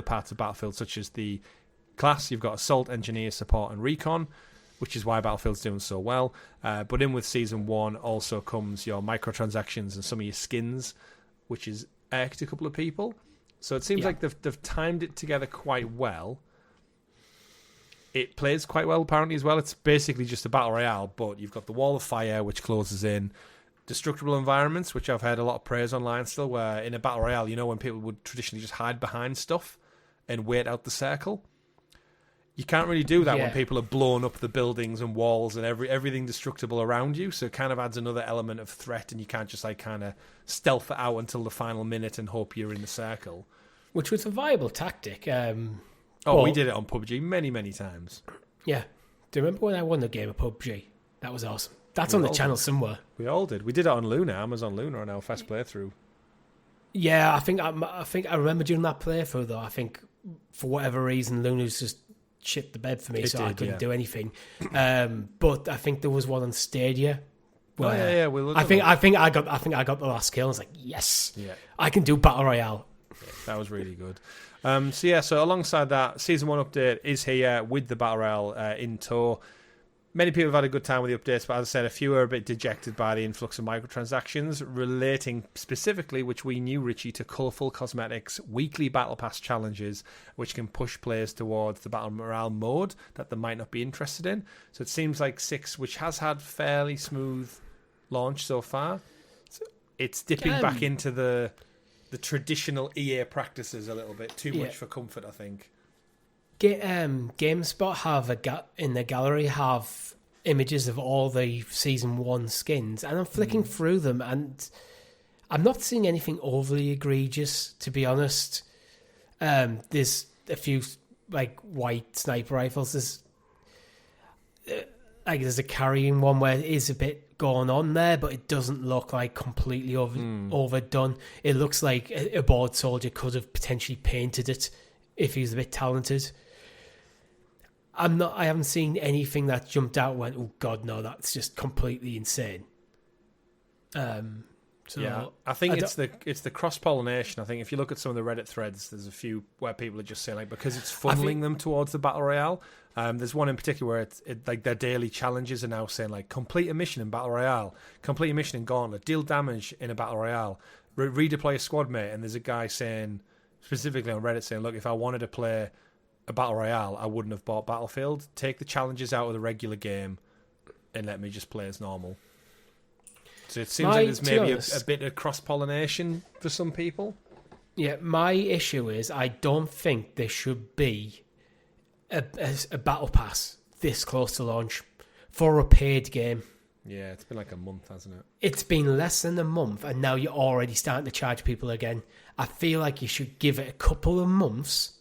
parts of Battlefield, such as the class. You've got Assault, Engineer, Support, and Recon, which is why Battlefield's doing so well. But in with Season 1 also comes your microtransactions and some of your skins, which is irked a couple of people. So it seems like they've timed it together quite well. It plays quite well, apparently, as well. It's basically just a Battle Royale, but you've got the Wall of Fire, which closes in. Destructible environments, which I've heard a lot of praise online still, where in a Battle Royale, you know, when people would traditionally just hide behind stuff and wait out the circle. You can't really do that when people are blowing up the buildings and walls and everything destructible around you, so it kind of adds another element of threat, and you can't just like kind of stealth it out until the final minute and hope you're in the circle. Which was a viable tactic. We did it on PUBG many, many times. Yeah. Do you remember when I won the game of PUBG? That was awesome. That's on the channel somewhere. We all did. We did it on Luna, Amazon Luna, on our first playthrough. Yeah, I think I remember doing that playthrough, though. I think for whatever reason, Luna's just shit the bed for me, I couldn't do anything. But I think there was one on Stadia. Where I think I got the last kill. I was like, yes, I can do Battle Royale. Yeah, that was really good. So alongside that, Season 1 update is here with the Battle Royale in tow. Many people have had a good time with the updates, but as I said, a few are a bit dejected by the influx of microtransactions, relating specifically, which we knew, Richie, to colourful cosmetics, weekly Battle Pass challenges, which can push players towards the Battle Morale mode that they might not be interested in. So it seems like 6, which has had fairly smooth launch so far, it's dipping back into the traditional EA practices a little bit. Too much for comfort, I think. GameSpot have in their gallery have images of all the Season 1 skins, and I'm flicking through them, and I'm not seeing anything overly egregious, to be honest. There's a few like white sniper rifles. There's a carrying one where it is a bit going on there, but it doesn't look like completely overdone. It looks like a bored soldier could have potentially painted it if he was a bit talented. I haven't seen anything that jumped out and went, oh God, no, that's just completely insane. I think it's the cross-pollination. I think if you look at some of the Reddit threads, there's a few where people are just saying, like, because it's funneling them towards the Battle Royale. There's one in particular where it's like their daily challenges are now saying, like, complete a mission in Battle Royale, complete a mission in Gauntlet, deal damage in a Battle Royale, redeploy a squad mate. And there's a guy saying, specifically on Reddit, saying, look, if I wanted to play a Battle Royale, I wouldn't have bought Battlefield. Take the challenges out of the regular game and let me just play as normal. So it seems like there's maybe a bit of cross-pollination for some people. Yeah, my issue is I don't think there should be a Battle Pass this close to launch for a paid game. Yeah, it's been like a month, hasn't it? It's been less than a month, and now you're already starting to charge people again. I feel like you should give it a couple of months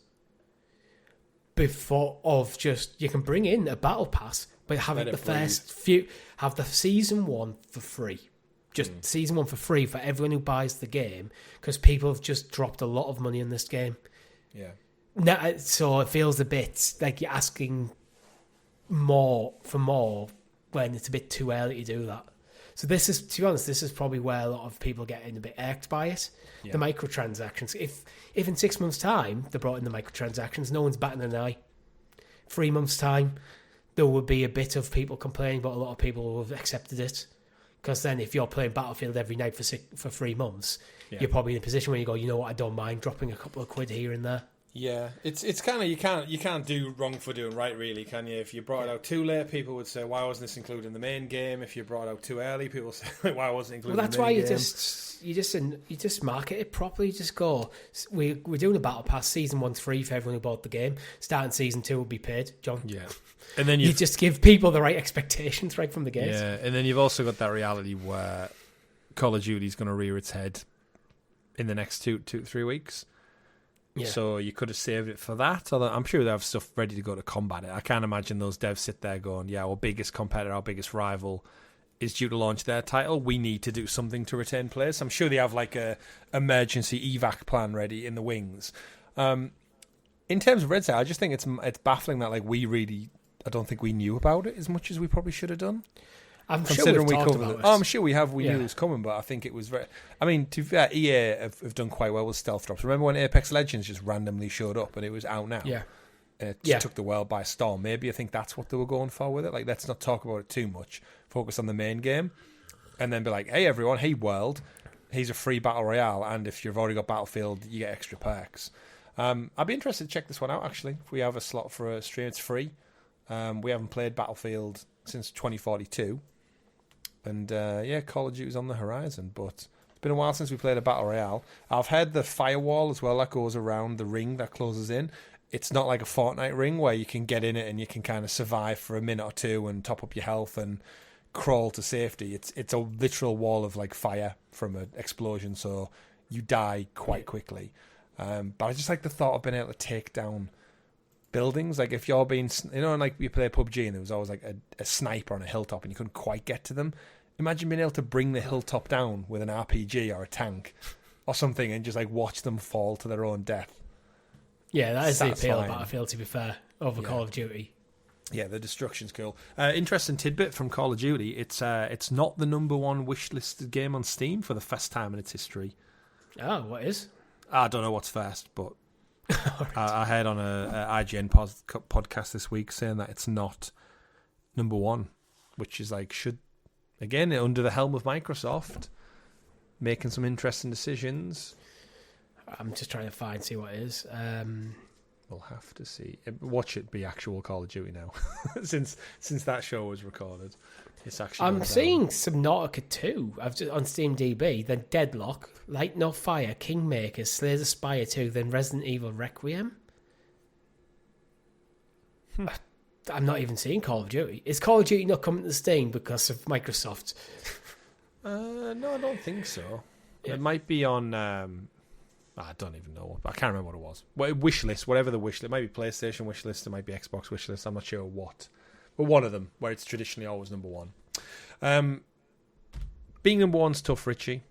you can bring in a Battle Pass, but have it the first few, have the Season 1 for free. Just Season 1 for free for everyone who buys the game, because people have just dropped a lot of money in this game. Yeah. Now, so it feels a bit like you're asking more when it's a bit too early to do that. So this is, to be honest, this is probably where a lot of people get a bit irked by it. Yeah. The microtransactions. If in 6 months' time they brought in the microtransactions, no one's batting an eye. 3 months' time, there would be a bit of people complaining, but a lot of people will have accepted it. Because then if you're playing Battlefield every night for 3 months, you're probably in a position where you go, you know what, I don't mind dropping a couple of quid here and there. Yeah, it's kind of you can't do wrong for doing right, really, can you? If you brought it out too late, people would say, why wasn't this included in the main game? If you brought it out too early, people would say, why wasn't it included in the main game? Well, that's why you just market it properly. You just go, we're doing a Battle Pass, Season 1's free for everyone who bought the game. Starting Season 2 will be paid, John. Yeah. And then you just give people the right expectations right from the gate. Yeah, and then you've also got that reality where Call of Duty is going to rear its head in the next 3 weeks. Yeah. So you could have saved it for that. Although I'm sure they have stuff ready to go to combat it. I can't imagine those devs sit there going, yeah, our biggest competitor, our biggest rival is due to launch their title. We need to do something to retain players. I'm sure they have like a emergency evac plan ready in the wings. In terms of RedSec, I just think it's baffling that like I don't think we knew about it as much as we probably should have done. I'm sure we've talked about it. Oh, I'm sure we have. We knew it was coming, but I think it was very... I mean, to be fair, EA have done quite well with stealth drops. Remember when Apex Legends just randomly showed up and it was out now? Yeah. It just took the world by storm. Maybe I think that's what they were going for with it. Like, let's not talk about it too much. Focus on the main game. And then be like, hey, everyone, hey, world, here's a free Battle Royale. And if you've already got Battlefield, you get extra perks. I'd be interested to check this one out, actually. If we have a slot for a stream, it's free. We haven't played Battlefield since 2042. And Call of Duty's on the horizon, but it's been a while since we played a Battle Royale. I've heard the firewall as well that goes around the ring that closes in. It's not like a Fortnite ring where you can get in it and you can kind of survive for a minute or two and top up your health and crawl to safety. It's a literal wall of like fire from an explosion, so you die quite quickly. But I just like the thought of being able to take down buildings. Like if you're being, like you play PUBG and there was always like a sniper on a hilltop and you couldn't quite get to them. Imagine being able to bring the hilltop down with an RPG or a tank or something and just like watch them fall to their own death. Yeah, that is the appeal of Battlefield, to be fair, over Call of Duty. Yeah, the destruction's cool. Interesting tidbit from Call of Duty. It's not the number one wish-listed game on Steam for the first time in its history. Oh, what is? I don't know what's first, but I heard on a IGN podcast this week saying that it's not number one, which is like, should, again, under the helm of Microsoft, making some interesting decisions. I'm just trying to see what it is. We'll have to see. Watch it be actual Call of Duty now. since that show was recorded. It's actually. I'm seeing Subnautica 2 on Steam DB, then Deadlock, Light No Fire, Kingmaker, Slay the Spire 2, then Resident Evil Requiem. I'm not even seeing Call of Duty. Is Call of Duty not coming to Steam because of Microsoft? No, I don't think so. Yeah. It might be on. I don't even know. I can't remember what it was. Wish list, whatever the wish list. It might be PlayStation wish list. It might be Xbox wish list. I'm not sure what. But one of them, where it's traditionally always number one. Being number one's tough, Richie.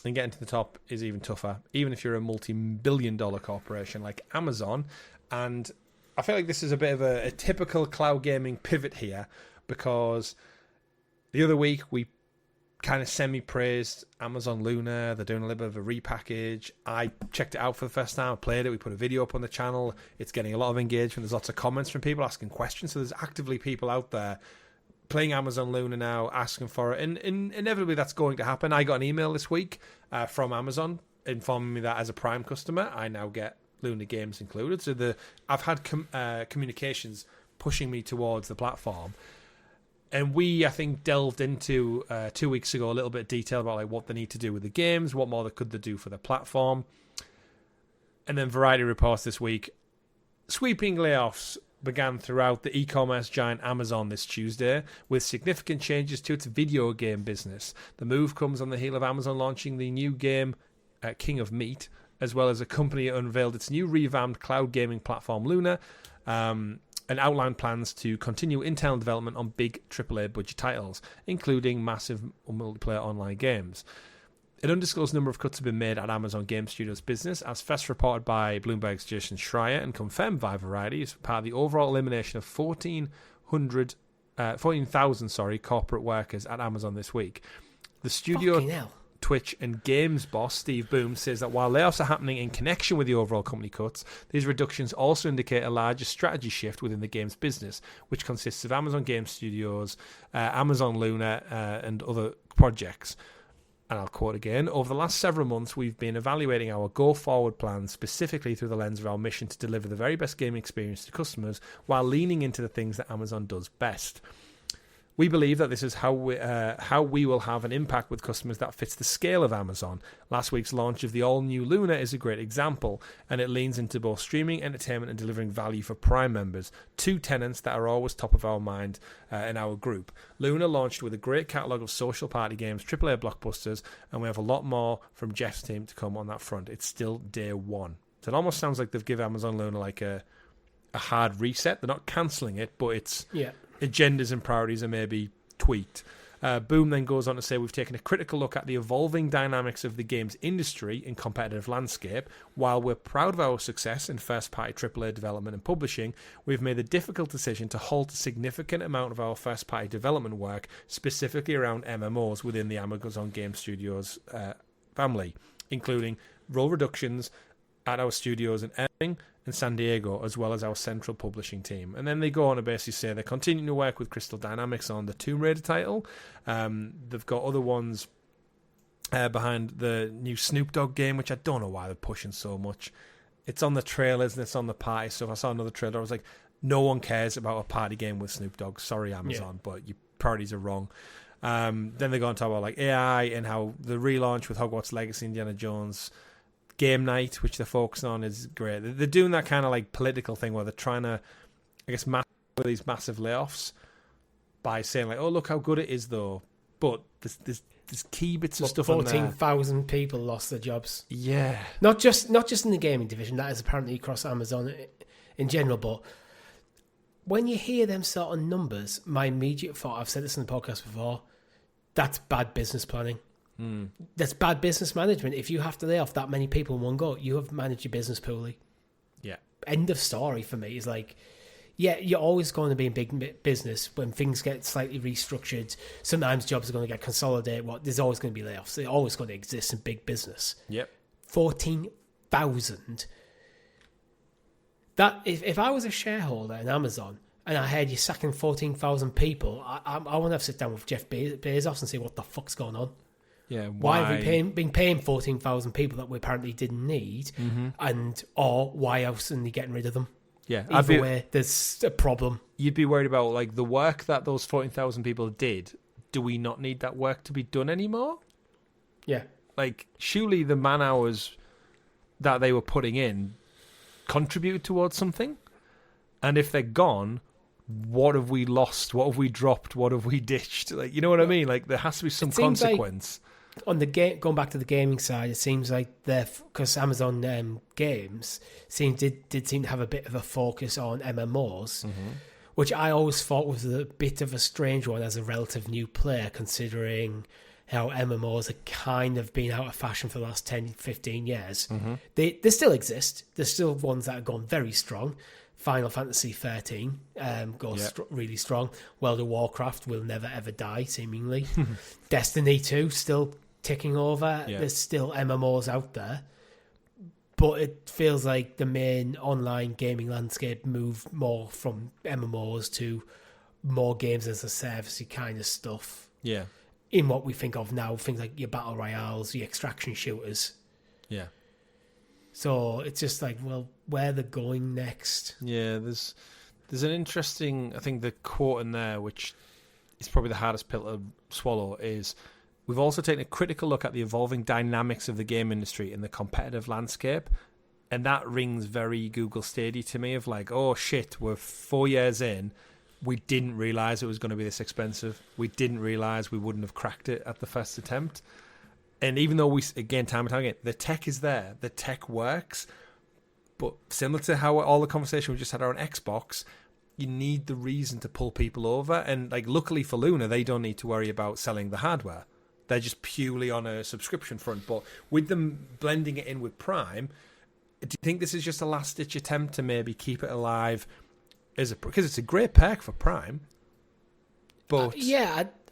And getting to the top is even tougher, even if you're a multi-billion-dollar corporation like Amazon. And I feel like this is a bit of a typical cloud gaming pivot here, because the other week we kind of semi-praised Amazon Luna. They're doing a little bit of a repackage. I checked it out for the first time. I played it. We put a video up on the channel. It's getting a lot of engagement. There's lots of comments from people asking questions. So there's actively people out there playing Amazon Luna now, asking for it. And inevitably that's going to happen. I got an email this week from Amazon informing me that as a Prime customer, I now get Luna games included. So I've had communications pushing me towards the platform. And we, I think, delved into 2 weeks ago a little bit of detail about like what they need to do with the games, what more could they do for the platform. And then Variety reports this week, sweeping layoffs began throughout the e-commerce giant Amazon this Tuesday, with significant changes to its video game business. The move comes on the heel of Amazon launching the new game King of Meat, as well as a company that unveiled its new revamped cloud gaming platform Luna, and outlined plans to continue internal development on big AAA budget titles, including massive multiplayer online games. An undisclosed number of cuts have been made at Amazon Game Studios business, as first reported by Bloomberg's Jason Schreier and confirmed by Variety as part of the overall elimination of 14,000 corporate workers at Amazon this week. The studio, Twitch and games boss Steve Boom says that while layoffs are happening in connection with the overall company cuts, these reductions also indicate a larger strategy shift within the games business, which consists of Amazon Game Studios, Amazon Luna, and other projects. And I'll quote again, over the last several months, we've been evaluating our go-forward plans specifically through the lens of our mission to deliver the very best gaming experience to customers while leaning into the things that Amazon does best. We believe that this is how we will have an impact with customers that fits the scale of Amazon. Last week's launch of the all-new Luna is a great example, and it leans into both streaming, entertainment, and delivering value for Prime members, two tenets that are always top of our mind in our group. Luna launched with a great catalogue of social party games, AAA blockbusters, and we have a lot more from Jeff's team to come on that front. It's still day one. So it almost sounds like they've given Amazon Luna like a hard reset. They're not cancelling it, but it's... yeah. Agendas and priorities are maybe tweaked. Boom then goes on to say we've taken a critical look at the evolving dynamics of the games industry and competitive landscape. While we're proud of our success in first-party AAA development and publishing, we've made the difficult decision to halt a significant amount of our first-party development work, specifically around MMOs within the Amazon Game Studios family, including role reductions at our studios in Irving and San Diego, as well as our central publishing team. And then they go on to basically say they're continuing to work with Crystal Dynamics on the Tomb Raider title. They've got other ones behind the new Snoop Dogg game, which I don't know why they're pushing so much. It's on the trailers and it's on the party stuff. I saw another trailer. I was like, no one cares about a party game with Snoop Dogg. Sorry, Amazon, but your priorities are wrong. Then they go on to talk about like AI and how the relaunch with Hogwarts Legacy, Indiana Jones Game Night, which they're focusing on, is great. They're doing that kind of like political thing where they're trying to, I guess, mask these massive layoffs by saying like, "Oh, look how good it is," though. But there's key bits of stuff on there. 14,000 people lost their jobs. Yeah, not just in the gaming division. That is apparently across Amazon in general. But when you hear them sort of numbers, my immediate thought, I've said this in the podcast before, that's bad business planning. That's bad business management. If you have to lay off that many people in one go, you have managed your business poorly. Yeah. End of story for me. Is like, yeah, you're always going to be in big business when things get slightly restructured. Sometimes jobs are going to get consolidated. There's always going to be layoffs. They're always going to exist in big business. Yep. 14,000. That if I was a shareholder in Amazon and I heard you're sacking 14,000 people, I want to sit down with Jeff Bezos and see what the fuck's going on. Yeah, why have we been paying 14,000 people that we apparently didn't need, or why are we suddenly getting rid of them? Yeah, either way, there's a problem. You'd be worried about like the work that those 14,000 people did. Do we not need that work to be done anymore? Yeah, like surely the man hours that they were putting in contributed towards something, and if they're gone, what have we lost? What have we dropped? What have we ditched? Like, you know what I mean? Like, there has to be some consequence. Like on the going back to the gaming side, it seems like because Amazon games did seem to have a bit of a focus on MMOs, which I always thought was a bit of a strange one as a relative new player, considering how MMOs have kind of been out of fashion for the last 10, 15 years. They still exist. There's still ones that have gone very strong. Final Fantasy 13 goes really strong. World of Warcraft will never ever die, seemingly. Destiny 2 still ticking over. There's still MMOs out there. But it feels like the main online gaming landscape moved more from MMOs to more games as a service kind of stuff. Yeah. In what we think of now, things like your battle royales, your extraction shooters. Yeah. So it's just like, well, where they're going next. Yeah, there's an interesting, I think the quote in there, which is probably the hardest pill to swallow, is we've also taken a critical look at the evolving dynamics of the game industry and the competitive landscape. And that rings very Google Stadia to me, of like, oh shit, we're 4 years in. We didn't realise it was going to be this expensive. We didn't realise we wouldn't have cracked it at the first attempt. And even though time and time again, the tech is there, the tech works, but similar to how all the conversation we just had around Xbox, you need the reason to pull people over. And like, luckily for Luna, they don't need to worry about selling the hardware. They're just purely on a subscription front. But with them blending it in with Prime, do you think this is just a last-ditch attempt to maybe keep it alive? Because it's a great perk for Prime. But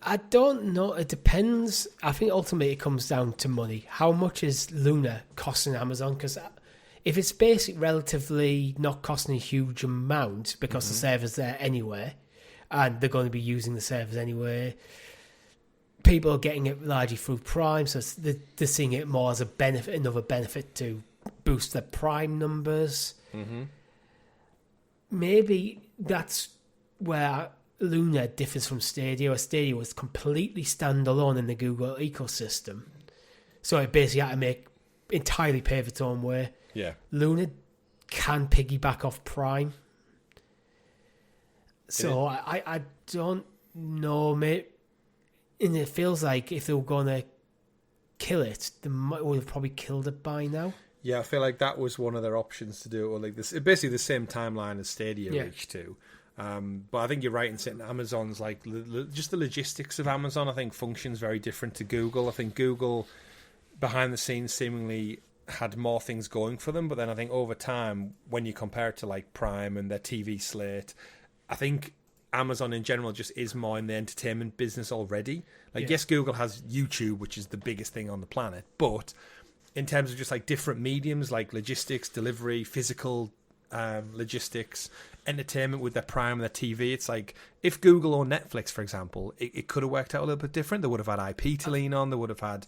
I don't know. It depends. I think ultimately it comes down to money. How much is Luna costing Amazon? Because if it's basically relatively not costing a huge amount because the server's there anyway, and they're going to be using the servers anyway, people are getting it largely through Prime, so they're seeing it more as another benefit to boost their Prime numbers. Maybe that's where Luna differs from Stadia, where Stadia was completely standalone in the Google ecosystem. So it basically had to entirely pave its own way. Yeah. Luna can piggyback off Prime. So I don't know, mate. And it feels like if they were going to kill it, they would have probably killed it by now. Yeah, I feel like that was one of their options to do it. Or like this, basically the same timeline as Stadia reached to. But I think you're right in saying Amazon's like just the logistics of Amazon. I think functions very different to Google. I think Google behind the scenes seemingly had more things going for them, but then I think over time, when you compare it to like Prime and their TV slate, I think Amazon in general just is more in the entertainment business already. Like, yes, Google has YouTube, which is the biggest thing on the planet, but in terms of just like different mediums like logistics, delivery, physical logistics, entertainment with their Prime and their TV, it's like if Google or Netflix, for example, it could have worked out a little bit different. They would have had IP to lean on. They would have had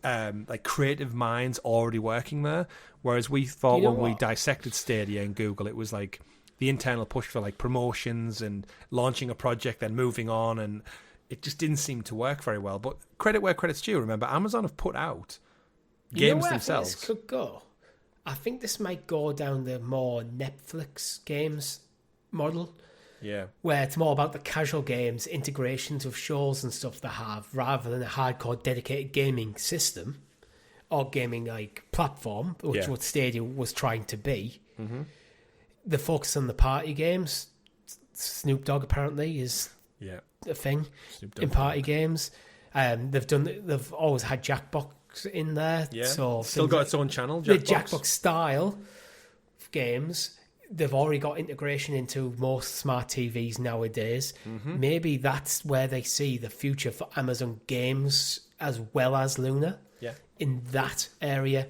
like creative minds already working there. Whereas we thought when we dissected Stadia and Google, it was like the internal push for like promotions and launching a project, then moving on, and it just didn't seem to work very well. But credit where credit's due. Remember, Amazon have put out games themselves. I think this could go. I think this might go down the more Netflix games model. Yeah. Where it's more about the casual games, integrations of shows and stuff they have, rather than a hardcore dedicated gaming system or gaming like platform, which what Stadia was trying to be. Mm-hmm. The focus on the party games. Snoop Dogg apparently is a thing in party games. They've always had Jackbox in there. Yeah. So still got its own channel. The Jackbox style games. They've already got integration into most smart TVs nowadays. Mm-hmm. Maybe that's where they see the future for Amazon games as well as Luna in that area.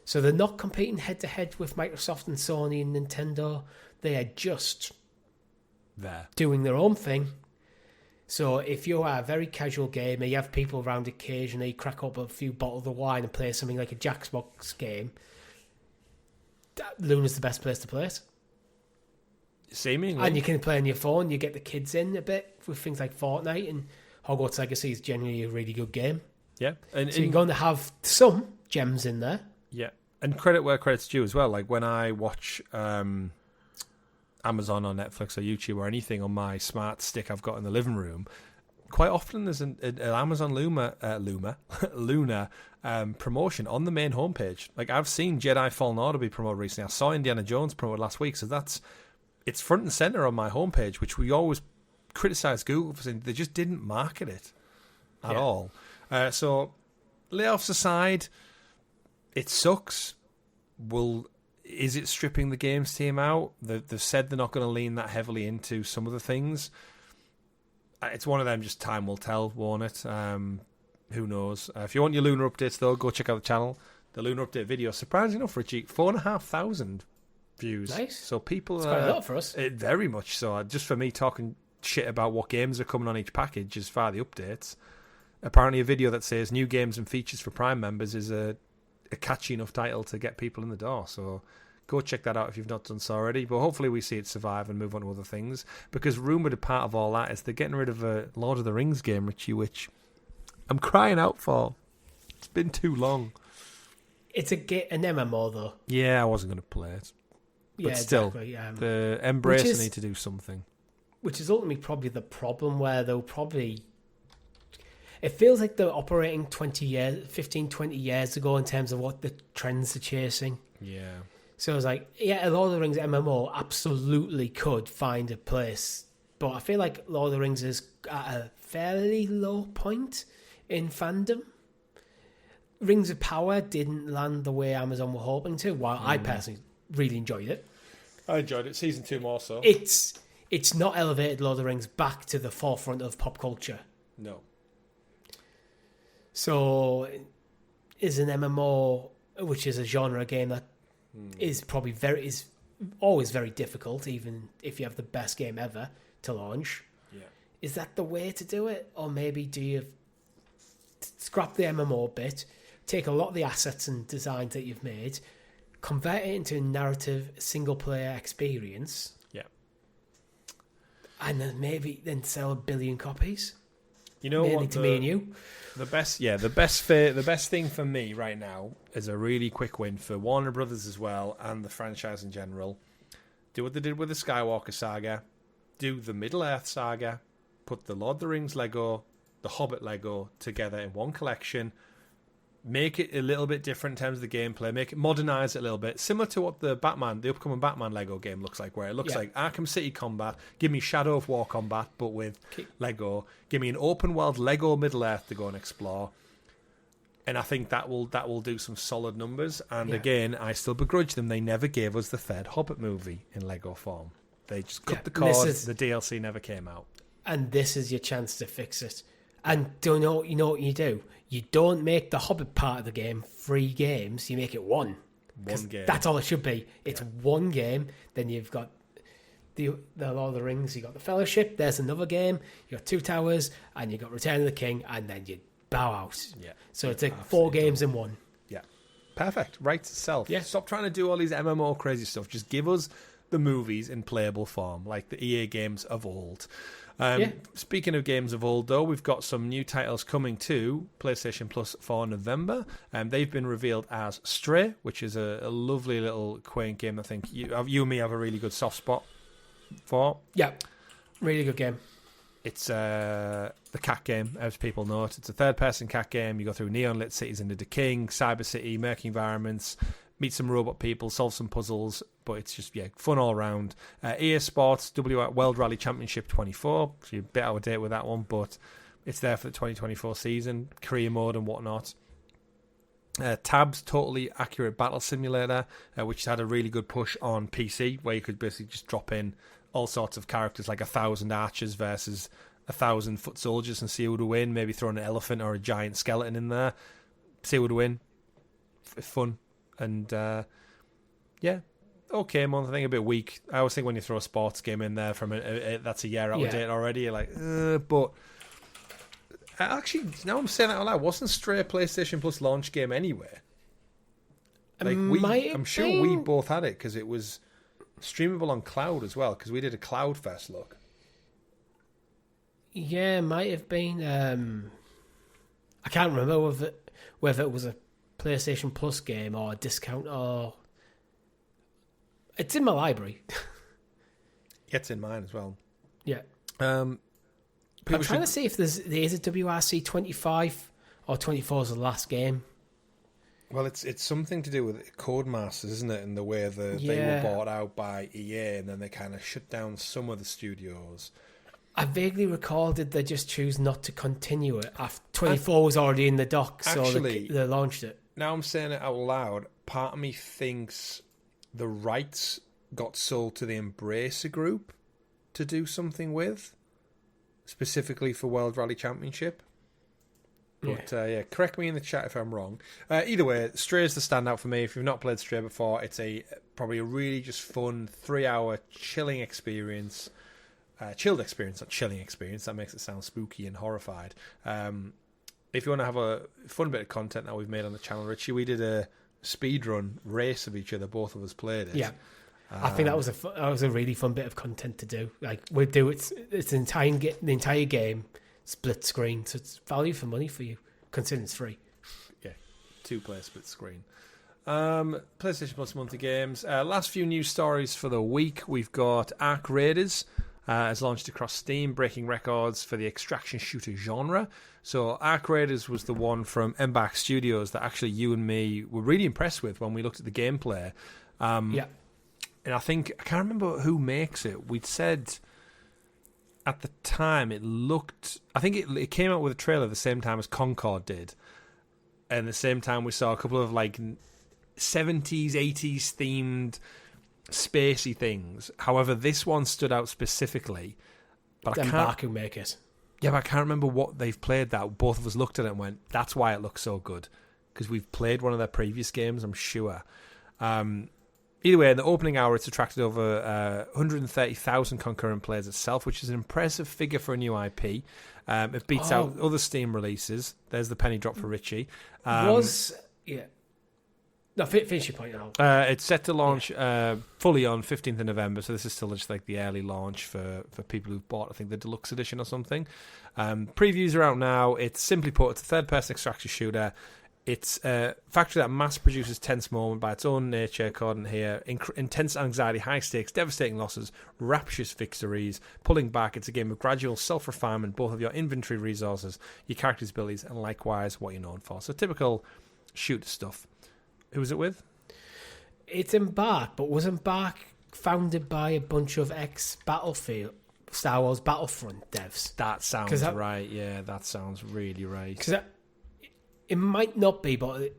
So they're not competing head-to-head with Microsoft and Sony and Nintendo. They are just there. doing their own thing. So if you are a very casual gamer, you have people around occasionally, crack up a few bottles of wine and play something like a Jackbox game, Luna's the best place to play it. Seemingly. And you can play on your phone, you get the kids in a bit with things like Fortnite, and Hogwarts Legacy is generally a really good game. Yeah. And, so you're going to have some gems in there. Yeah. And credit where credit's due as well. Like when I watch Amazon or Netflix or YouTube or anything on my smart stick I've got in the living room, quite often there's an Amazon Luna promotion on the main homepage. Like I've seen Jedi Fallen Order be promoted recently. I saw Indiana Jones promoted last week. So it's front and center on my homepage, which we always criticize Google for saying they just didn't market it at all. So layoffs aside, it sucks. Is it stripping the games team out? They've said they're not going to lean that heavily into some of the things. It's one of them, just time will tell, won't it? Who knows? If you want your Lunar updates, though, go check out the channel. The Lunar update video, surprisingly enough, Richie, 4,500 views. Nice. So people It's quite a lot for us. Very much so. Just for me talking shit about what games are coming on each package as far the updates. Apparently a video that says new games and features for Prime members is a catchy enough title to get people in the door. So go check that out if you've not done so already. But hopefully we see it survive and move on to other things. Because rumoured a part of all that is they're getting rid of a Lord of the Rings game, Richie, which I'm crying out for. It's been too long. It's an MMO, though. Yeah, I wasn't going to play it. But still, exactly. the Embracer need to do something. Which is ultimately probably the problem, where they'll probably... It feels like they're operating 15, 20 years ago in terms of what the trends are chasing. Yeah. So it's like, yeah, Lord of the Rings MMO absolutely could find a place. But I feel like Lord of the Rings is at a fairly low point in fandom. Rings of Power didn't land the way Amazon were hoping to, while I personally really enjoyed it. I enjoyed it. Season 2 more so. It's not elevated Lord of the Rings back to the forefront of pop culture. No. So, is an MMO, which is a genre game that is probably is always very difficult, even if you have the best game ever to launch. Yeah. Is that the way to do it, or maybe do you scrap the MMO bit, take a lot of the assets and designs that you've made, convert it into a narrative single player experience? Yeah. And then sell 1 billion copies. You know what? To me and you. The best thing for me right now is a really quick win for Warner Brothers as well and the franchise in general. Do what they did with the Skywalker saga. Do the Middle-earth saga. Put the Lord of the Rings Lego, the Hobbit Lego together in one collection. Make it a little bit different in terms of the gameplay. Make it modernize it a little bit, similar to what the upcoming Batman Lego game looks like, where it looks like Arkham City combat. Give me Shadow of War combat, but with Lego. Give me an open world Lego Middle Earth to go and explore. And I think that will do some solid numbers. And again, I still begrudge them. They never gave us the third Hobbit movie in Lego form. They just cut the cord. The DLC never came out. And this is your chance to fix it. And you know what you do? You don't make the Hobbit part of the game 3 games. You make it one. One game. That's all it should be. It's one game. Then you've got the Lord of the Rings. You got the Fellowship. There's another game. You got 2 Towers, and you got Return of the King, and then you bow out. Yeah. So it's like 4 games in one. Yeah. Perfect. Writes itself. Yeah. Stop trying to do all these MMO crazy stuff. Just give us the movies in playable form, like the EA games of old. Speaking of games of old, though, we've got some new titles coming to PlayStation Plus for November. They've been revealed as Stray, which is a lovely little quaint game I think you and me have a really good soft spot for. Yeah, really good game. It's the cat game, as people know it. It's a third-person cat game. You go through neon-lit cities in the decaying cyber city, murky environments, meet some robot people, solve some puzzles, but it's just, fun all around. EA Sports World Rally Championship 24, so you're a bit out of date with that one, but it's there for the 2024 season, career mode and whatnot. Tab's Totally Accurate Battle Simulator, which had a really good push on PC, where you could basically just drop in all sorts of characters, like 1,000 archers versus 1,000 foot soldiers, and see who would win. Maybe throw an elephant or a giant skeleton in there, see who would win. Fun. And okay month. I think a bit weak. I always think when you throw a sports game in there from that's a year out of date already, you're like, but actually, now I'm saying it out loud, wasn't Stray a PlayStation Plus launch game anyway? Like I'm sure we both had it because it was streamable on cloud as well because we did a Cloud Fest look. Yeah, it might have been. I can't remember whether it was a PlayStation Plus game or a discount or. It's in my library. It's in mine as well. Yeah. I'm trying to see if there is a WRC 25 or 24 is the last game. Well, it's something to do with Codemasters, isn't it? And the way they were bought out by EA, and then they kind of shut down some of the studios. I vaguely recall did they just choose not to continue it after 24 was already in the dock, so they launched it. Now I'm saying it out loud. Part of me thinks the rights got sold to the Embracer Group to do something with, specifically for World Rally Championship. But correct me in the chat if I'm wrong. Either way, Stray is the standout for me. If you've not played Stray before, it's probably a really just fun 3-hour chilling experience. Chilled experience, not chilling experience. That makes it sound spooky and horrified. If you want to have a fun bit of content that we've made on the channel, Richie, we did a speedrun race of each other. Both of us played it. Yeah. I think that was a really fun bit of content to do. Like we do it's the entire game split screen, so it's value for money for you, considering it's free. Yeah, 2-player split screen. PlayStation Plus monthly games. Last few news stories for the week. We've got Ark Raiders has launched across Steam, breaking records for the extraction shooter genre. So Ark Raiders was the one from Embark Studios that actually you and me were really impressed with when we looked at the gameplay. And I can't remember who makes it. We'd said at the time it looked, I think it came out with a trailer the same time as Concord did. And the same time we saw a couple of like 70s, 80s themed spacey things. However, this one stood out specifically. But I can't, who make it. Yeah, but I can't remember what they've played that both of us looked at it and went, that's why it looks so good. Because we've played one of their previous games, I'm sure. Either way, in the opening hour, it's attracted over 130,000 concurrent players itself, which is an impressive figure for a new IP. It beats out other Steam releases. There's the penny drop for Richie. No, finish your point now. It's set to launch fully on 15th of November, so this is still just like the early launch for people who've bought, I think, the deluxe edition or something. Previews are out now. It's simply put, it's a third-person extraction shooter. It's a factory that mass produces tense moment by its own nature, according here. Intense anxiety, high stakes, devastating losses, rapturous victories, pulling back. It's a game of gradual self-refinement, both of your inventory resources, your character's abilities, and likewise what you're known for. So typical shooter stuff. Who was it with? It's Embark, but was Embark founded by a bunch of ex-Battlefield, Star Wars Battlefront devs? That sounds right. Yeah, that sounds really right. Because it might not be, but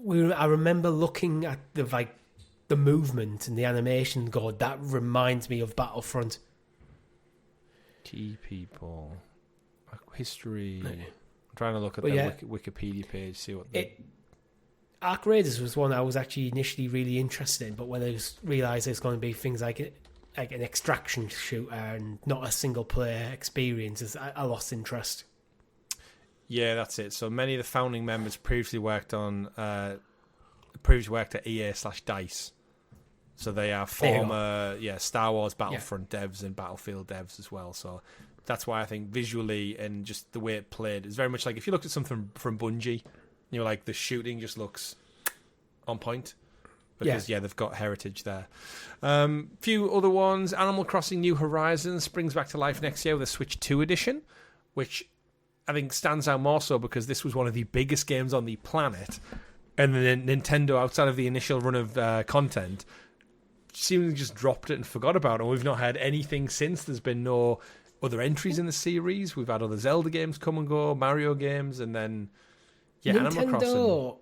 I remember looking at the movement and the animation. God, that reminds me of Battlefront. Key people, history. I'm trying to look at their Wikipedia page, see what Ark Raiders was one I was actually initially really interested in, but when I realised there's going to be things like an extraction shooter and not a single player experience, I lost interest. Yeah, that's it. So many of the founding members previously worked at EA/DICE. So they are former Star Wars Battlefront devs and Battlefield devs as well. So that's why I think visually and just the way it played is very much like if you looked at something from Bungie, you're like the shooting just looks on point. Because they've got heritage there. Few other ones. Animal Crossing New Horizons springs back to life next year with a Switch 2 edition, which I think stands out more so because this was one of the biggest games on the planet, and then Nintendo, outside of the initial run of content, seemingly just dropped it and forgot about it. And we've not had anything since. There's been no other entries in the series. We've had other Zelda games come and go, Mario games, and then Animal Crossing. Nintendo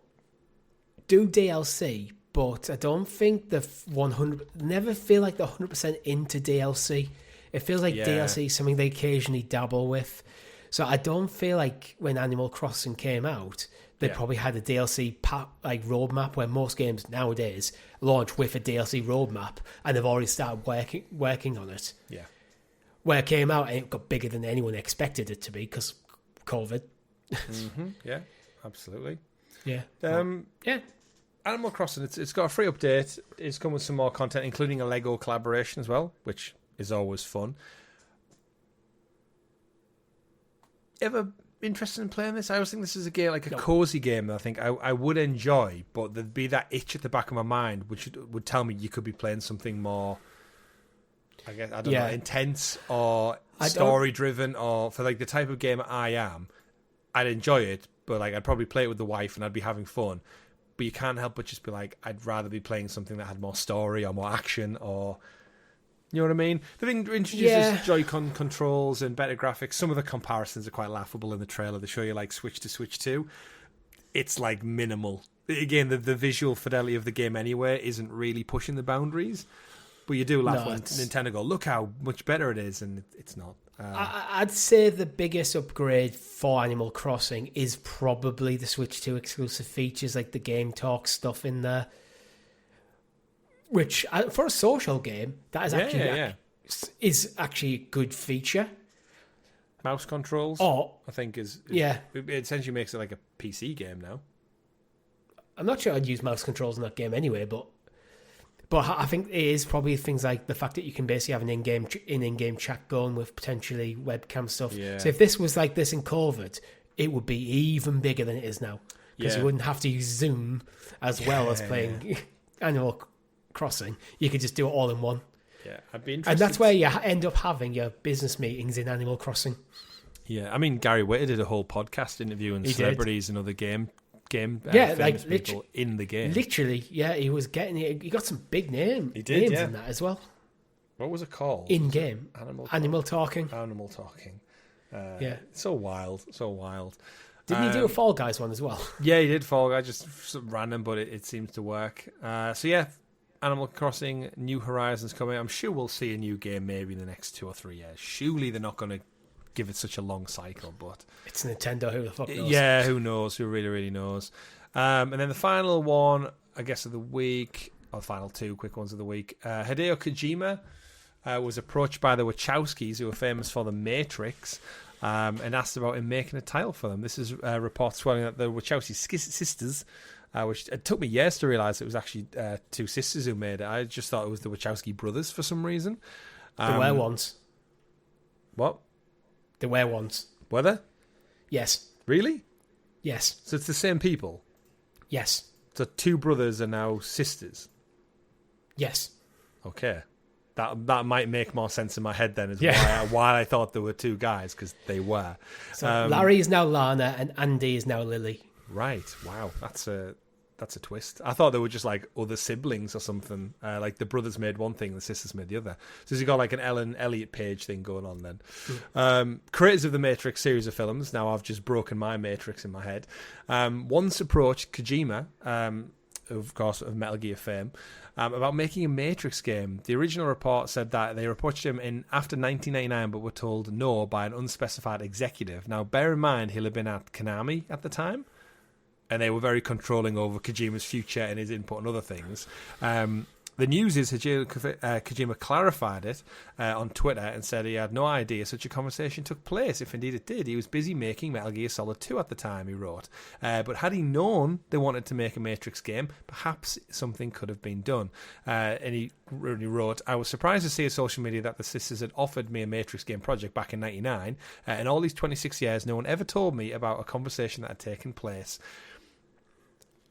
do DLC, but I don't think the 100 never feel like they're 100% into DLC. It feels like DLC is something they occasionally dabble with. So I don't feel like when Animal Crossing came out, they probably had a DLC roadmap, where most games nowadays launch with a DLC roadmap, and they've already started working on it. Yeah. Where it came out, and it got bigger than anyone expected it to be because COVID. Yeah, absolutely. Yeah. Yeah. Animal Crossing, it's got a free update. It's come with some more content, including a Lego collaboration as well, which is always fun. Ever interested in playing this? I always think this is a game, like a cozy game that I think I would enjoy, but there'd be that itch at the back of my mind which would tell me you could be playing something more, I guess, I don't know, intense or story driven, or for like the type of game I am, I'd enjoy it, but like I'd probably play it with the wife and I'd be having fun. But you can't help but just be like, I'd rather be playing something that had more story or more action, or, you know what I mean? They've introduced Joy-Con controls and better graphics. Some of the comparisons are quite laughable in the trailer. They show you like Switch to Switch 2. It's like minimal. Again, the visual fidelity of the game anyway isn't really pushing the boundaries. But you do laugh when Nintendo go, look how much better it is, and it's not. I'd say the biggest upgrade for Animal Crossing is probably the Switch 2 exclusive features, like the Game Talk stuff in there. Which, for a social game, that is actually a good feature. Mouse controls, I think, it essentially makes it like a PC game now. I'm not sure I'd use mouse controls in that game anyway, but I think it is probably things like the fact that you can basically have an in-game chat going with potentially webcam stuff. Yeah. So if this was like this in COVID, it would be even bigger than it is now, because you wouldn't have to use Zoom as well as playing Animal Crossing. You could just do it all in one. Yeah, I'd be interested. And that's where you end up having your business meetings in Animal Crossing. Yeah, I mean, Gary Whitta did a whole podcast interviewing celebrities and other famous people in the game. Literally, he was getting it. He got some big names in that as well. What was it called? In game, Animal Talking. So wild. Didn't he do a Fall Guys one as well? Yeah, he did Fall Guys, just random, but it seems to work. Animal Crossing, New Horizons coming. I'm sure we'll see a new game maybe in the next 2 or 3 years. Surely they're not going to give it such a long cycle, but it's Nintendo. Who the fuck knows? Yeah, who knows? Who really, really knows? And then the final one, I guess, of the week, or the final 2 quick ones of the week. Hideo Kojima was approached by the Wachowskis, who are famous for The Matrix, and asked about him making a title for them. This is reports swelling that the Wachowski sisters, which it took me years to realise it was actually 2 sisters who made it. I just thought it was the Wachowski brothers for some reason. There were ones. What? There were ones. Were there? Yes. Really? Yes. So it's the same people? Yes. So 2 brothers are now sisters? Yes. Okay. That might make more sense in my head then, as why I thought there were 2 guys, because they were. So Larry is now Lana and Andy is now Lily. Right. Wow. That's a twist. I thought they were just like other siblings or something. Like the brothers made one thing, the sisters made the other. So you got like an Ellen Elliot Page thing going on then. Creators of the Matrix series of films. Now I've just broken my Matrix in my head. Once approached Kojima, of course, of Metal Gear fame, about making a Matrix game. The original report said that they approached him after 1999, but were told no by an unspecified executive. Now, bear in mind, he'll have been at Konami at the time, and they were very controlling over Kojima's future and his input and other things. The news is Kojima clarified it on Twitter and said he had no idea such a conversation took place. If indeed it did, he was busy making Metal Gear Solid 2 at the time, he wrote. But had he known they wanted to make a Matrix game, perhaps something could have been done. And he wrote, I was surprised to see on social media that the sisters had offered me a Matrix game project back in 99. In all these 26 years, no one ever told me about a conversation that had taken place.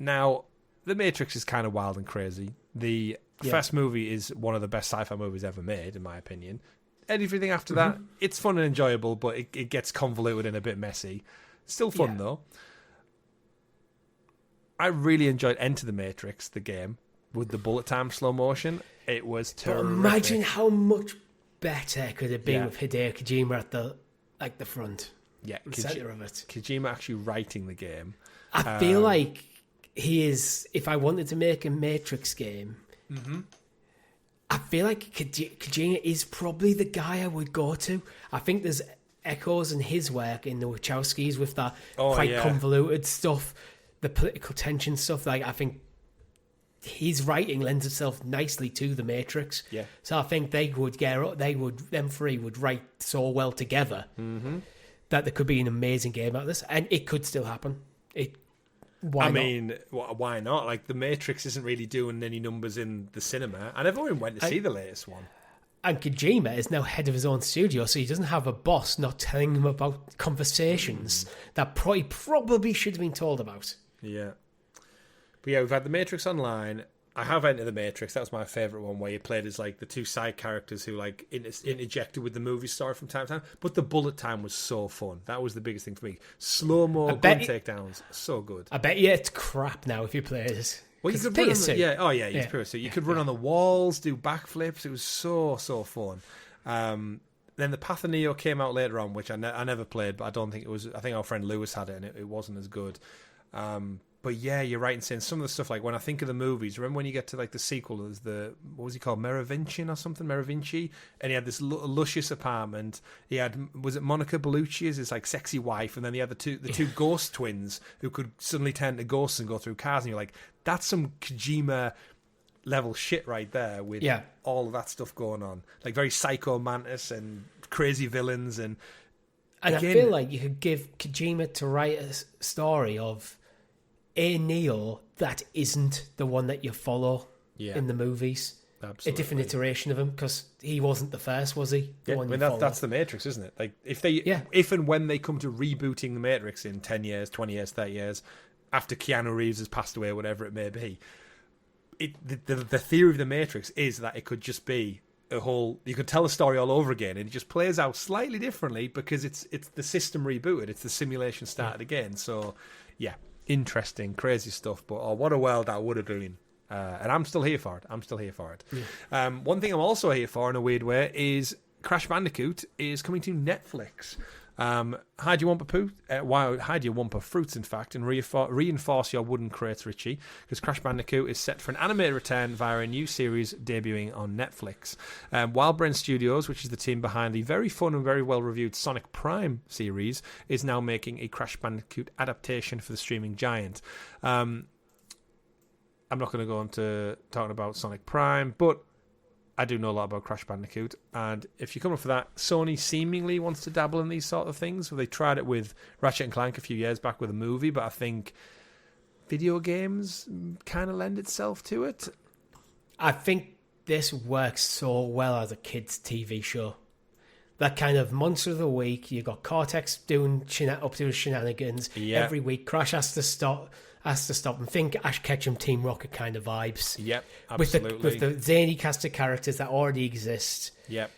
Now, The Matrix is kind of wild and crazy. The first movie is one of the best sci-fi movies ever made, in my opinion. Everything after that, it's fun and enjoyable, but it gets convoluted and a bit messy. Still fun, though. I really enjoyed Enter the Matrix, the game, with the bullet time slow motion. It was terrific. But imagine how much better it could have been with Hideo Kojima at the front. Yeah, the center of it. Kojima actually writing the game. I feel like he is, if I wanted to make a Matrix game, I feel like Kojima is probably the guy I would go to. I think there's echoes in his work in the Wachowskis with that quite convoluted stuff the political tension stuff. Like, I think his writing lends itself nicely to the Matrix. Yeah. So I think them three would write so well together that there could be an amazing game out of this, and it could still happen. Why not? Like, the Matrix isn't really doing any numbers in the cinema, and everyone went to see the latest one. And Kojima is now head of his own studio, so he doesn't have a boss not telling him about conversations that he probably should have been told about. Yeah. But yeah, we've had the Matrix Online. I have entered the Matrix. That was my favourite one, where you played as like the two side characters who like interjected with the movie story from time to time. But the bullet time was so fun. That was the biggest thing for me. Slow-mo gun takedowns, so good. I bet you it's crap now if you play it. Well, you could run you could run on the walls, do backflips. It was so fun. Then the Path of Neo came out later on, which I never played, but I don't think it was. I think our friend Lewis had it, and it wasn't as good. But yeah, you're right in saying some of the stuff, like when I think of the movies, remember when you get to like the sequel, there's what was he called, Merovingian or something, Merovinci, and he had this luscious apartment. He had, was it Monica Bellucci as his like sexy wife, and then he had the two ghost twins who could suddenly turn to ghosts and go through cars, and you're like, that's some Kojima level shit right there with all of that stuff going on, like very Psycho Mantis and crazy villains, and I feel like you could give Kojima to write a story of a Neo that isn't the one that you follow in the movies. Absolutely. A different iteration of him, because he wasn't the first, was he? That's the Matrix, isn't it? Like if and when they come to rebooting the Matrix in 10 years, 20 years, 30 years, after Keanu Reeves has passed away, whatever it may be, the theory of the Matrix is that it could just be you could tell a story all over again, and it just plays out slightly differently because it's the system rebooted, it's the simulation started again. So yeah, interesting, crazy stuff. But what a world that would have been. And I'm still here for it. Yeah. One thing I'm also here for in a weird way is Crash Bandicoot is coming to Netflix. Hide your Wumpa fruits, in fact, and reinforce your wooden crates, Richie, because Crash Bandicoot is set for an animated return via a new series debuting on Netflix. Wildbrain Studios, which is the team behind the very fun and very well-reviewed Sonic Prime series, is now making a Crash Bandicoot adaptation for the streaming giant. I'm not going to go into talking about Sonic Prime, but I do know a lot about Crash Bandicoot, and if you're coming for that, Sony seemingly wants to dabble in these sort of things. They tried it with Ratchet and Clank a few years back with a movie, but I think video games kind of lend itself to it. I think this works so well as a kids' TV show. That kind of monster of the week, you've got Cortex doing up to his shenanigans. Yeah. Every week, Crash has to stop and think Ash Ketchum Team Rocket kind of vibes. Yep, absolutely. With the zany cast of characters that already exist. Yep.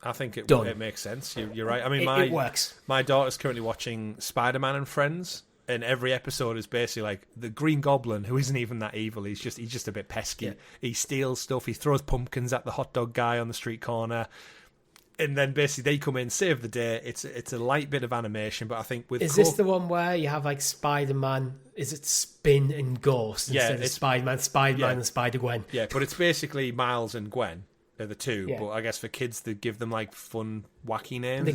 I think it makes sense. You're right. I mean, it works. My daughter's currently watching Spider-Man and Friends, and every episode is basically like the Green Goblin, who isn't even that evil. He's just a bit pesky. Yeah. He steals stuff. He throws pumpkins at the hot dog guy on the street corner. And then basically they come in, save the day. It's a light bit of animation, but I think with this the one where you have like Spider-Man? Is it Spin and Ghost instead of Spider-Man and Spider-Gwen? Yeah, but it's basically Miles and Gwen. They're the two. Yeah. But I guess for kids, they give them like fun, wacky names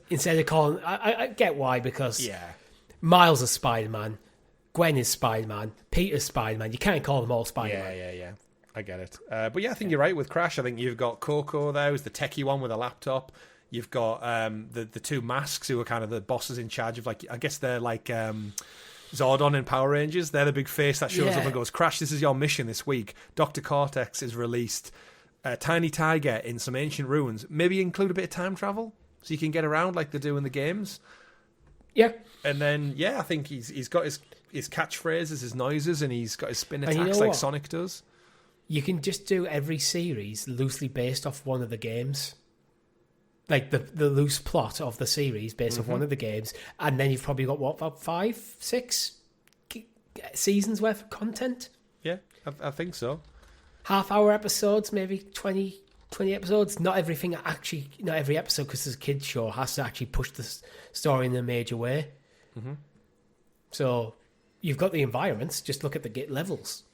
instead of calling. I get why, because Miles is Spider-Man, Gwen is Spider-Man, Peter's Spider-Man. You can't call them all Spider-Man. Yeah. I get it. But yeah, I think you're right with Crash. I think you've got Coco there, who's the techie one with a laptop. You've got the two masks who are kind of the bosses in charge of, like, I guess they're like Zordon in Power Rangers. They're the big face that shows up and goes, Crash, this is your mission this week. Dr. Cortex is released. Tiny Tiger in some ancient ruins. Maybe include a bit of time travel so you can get around like they do in the games. Yeah. And then, I think he's got his catchphrases, his noises, and he's got his spin attacks like Sonic does. You can just do every series loosely based off one of the games. Like the loose plot of the series based off one of the games. And then you've probably got, about 5, 6 seasons worth of content? Yeah, I think so. Half-hour episodes, maybe 20 episodes. Not every episode, because it's a kid's show, has to actually push the story in a major way. Mm-hmm. So you've got the environments. Just look at the levels.